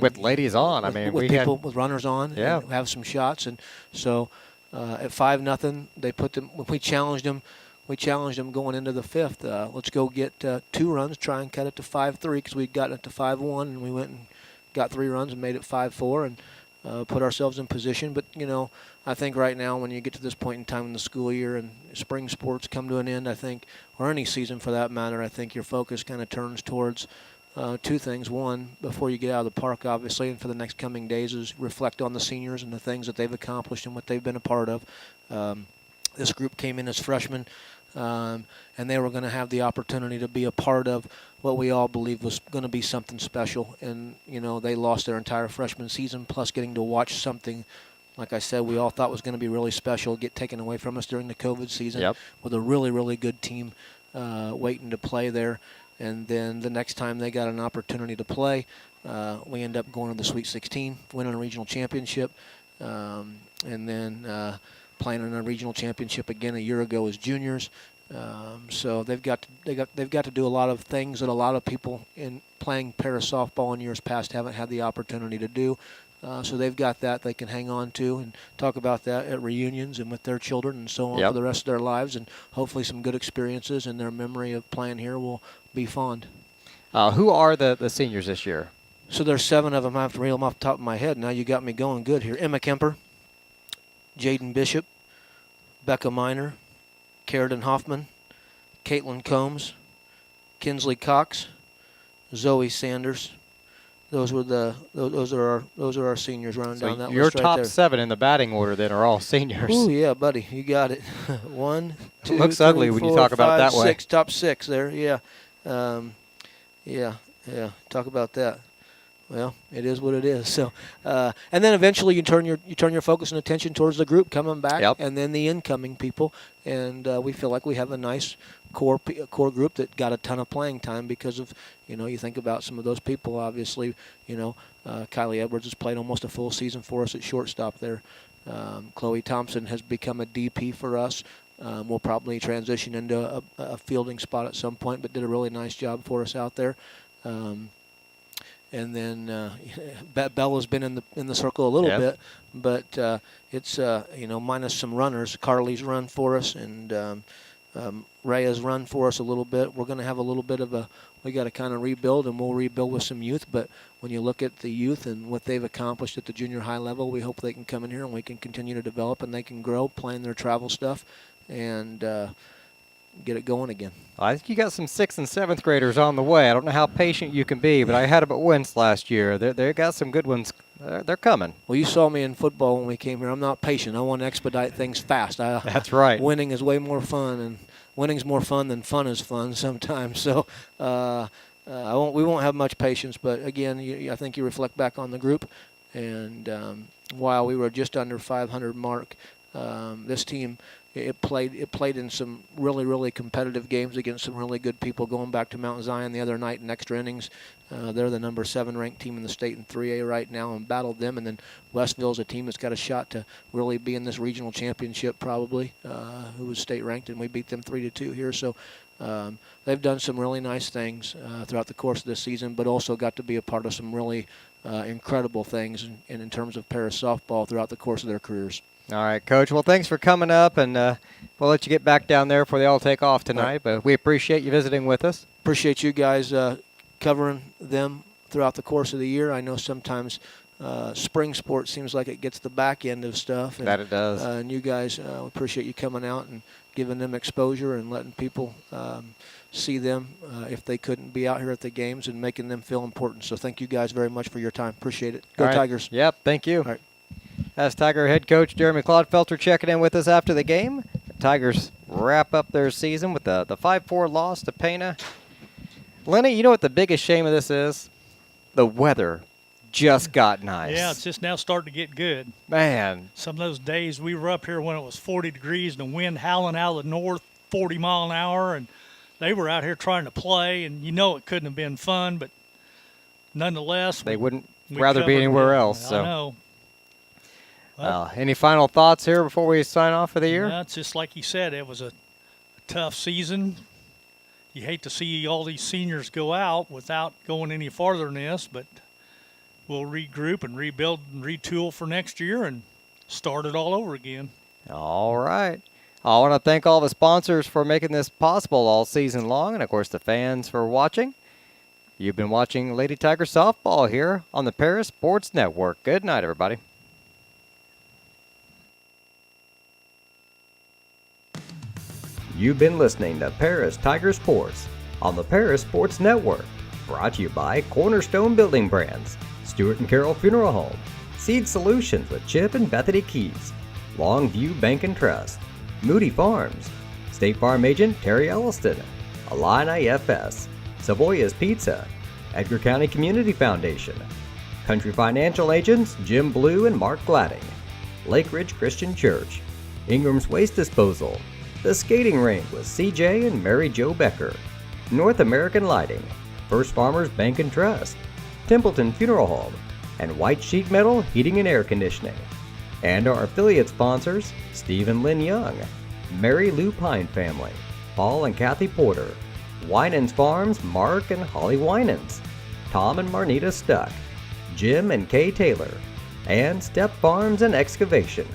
With ladies on, I mean, with we people had, with runners on, yeah, and have some shots, and so at 5-0, they put them. We challenged them. We challenged them going into the 5th. Let's go get 2 runs, try and cut it to 5-3, because we'd gotten it to 5-1, and we went and got 3 runs and made it 5-4, and put ourselves in position. But, you know, I think right now when you get to this point in time in the school year and spring sports come to an end, I think, or any season for that matter, I think your focus kind of turns towards two things. One, before you get out of the park, obviously, and for the next coming days, is reflect on the seniors and the things that they've accomplished and what they've been a part of. This group came in as freshmen, and they were going to have the opportunity to be a part of what we all believed was going to be something special. And, they lost their entire freshman season, plus getting to watch something, like I said, we all thought was going to be really special, get taken away from us during the COVID season with a really, really good team waiting to play there. And then the next time they got an opportunity to play, we end up going to the Sweet 16, winning a regional championship, and then playing in a regional championship again a year ago as juniors. So they've got to do a lot of things that a lot of people in playing Paris softball in years past haven't had the opportunity to do. So they've got that they can hang on to and talk about that at reunions and with their children and so on for the rest of their lives, and hopefully some good experiences in their memory of playing here will be fond. Who are the seniors this year? So there's 7 of them. I have to reel them off the top of my head. Now you got me going good here. Emma Kemper, Jaden Bishop, Becca Miner, Carradine Hoffman, Caitlin Combs, Kinsley Cox, Zoe Sanders. Those are our seniors running down that list right there. Your top 7 in the batting order then are all seniors. Oh yeah, buddy, you got it. 1, 2, it looks 3, ugly 4, when you talk about 5, it that way. 6, top 6 there. Yeah, Talk about that. Well, it is what it is. So, and then eventually you turn your focus and attention towards the group coming back, and then the incoming people. And we feel like we have a nice core group that got a ton of playing time because of, you think about some of those people. Obviously, Kylie Edwards has played almost a full season for us at shortstop there. Chloe Thompson has become a DP for us. We'll probably transition into a fielding spot at some point, but did a really nice job for us out there. And then Bella's been in the circle a little bit, but it's minus some runners. Carly's run for us, and Raya's run for us a little bit. We're going to have a little bit of we got to kind of rebuild, and we'll rebuild with some youth. But when you look at the youth and what they've accomplished at the junior high level, we hope they can come in here and we can continue to develop and they can grow, playing their travel stuff, and get it going again. I think you got some 6th and 7th graders on the way. I don't know how patient you can be, but I had them at Wentz last year. They got some good ones. They're coming. Well, you saw me in football when we came here. I'm not patient. I want to expedite things fast. That's right. Winning is way more fun, and winning's more fun than fun is fun sometimes. So we won't have much patience. But again, I think you reflect back on the group, and while we were just under 500 mark, this team. It played in some really, really competitive games against some really good people. Going back to Mount Zion the other night in extra innings, they're the number 7 ranked team in the state in 3A right now, and battled them. And then Westville's a team that's got a shot to really be in this regional championship probably, who was state ranked, and we beat them 3-2 here. So they've done some really nice things throughout the course of this season, but also got to be a part of some really incredible things in terms of Paris softball throughout the course of their careers. All right, Coach. Well, thanks for coming up, and we'll let you get back down there before they all take off tonight. Right. But we appreciate you visiting with us. Appreciate you guys covering them throughout the course of the year. I know sometimes spring sports seems like it gets the back end of stuff. And, that it does. And you guys, appreciate you coming out and giving them exposure and letting people see them if they couldn't be out here at the games, and making them feel important. So thank you guys very much for your time. Appreciate it. Go Tigers. Yep, thank you. All right. That's Tiger head coach Jeremy Clodfelter checking in with us after the game. The Tigers wrap up their season with the 5-4 loss to Pana. Lenny, you know what the biggest shame of this is? The weather just got nice. Yeah, it's just now starting to get good. Man. Some of those days we were up here when it was 40 degrees and the wind howling out of the north, 40 mile an hour, and they were out here trying to play, and it couldn't have been fun, but nonetheless. They wouldn't rather be anywhere else. I know. Well, any final thoughts here before we sign off for the year? Yeah, it's just like you said, it was a tough season. You hate to see all these seniors go out without going any farther than this, but we'll regroup and rebuild and retool for next year and start it all over again. All right. I want to thank all the sponsors for making this possible all season long, and, of course, the fans for watching. You've been watching Lady Tiger Softball here on the Paris Sports Network. Good night, everybody. You've been listening to Paris Tiger Sports on the Paris Sports Network, Brought to you by Cornerstone Building Brands, Stewart and Carroll Funeral Home, Seed Solutions with Chip and Bethany Keys, Longview Bank and Trust, Moody Farms, State Farm Agent Terry Elliston, Illini FS, Savoya's Pizza, Edgar County Community Foundation, Country Financial Agents Jim Blue and Mark Gladding, Lake Ridge Christian Church, Ingram's Waste Disposal, The Skating Rink with CJ and Mary Jo Becker, North American Lighting, First Farmers Bank and Trust, Templeton Funeral Home, and White Sheet Metal Heating and Air Conditioning. And our affiliate sponsors, Steve and Lynn Young, Mary Lou Pine Family, Paul and Kathy Porter, Winans Farms Mark and Holly Winans, Tom and Marnita Stuck, Jim and Kay Taylor, and Step Farms and Excavation.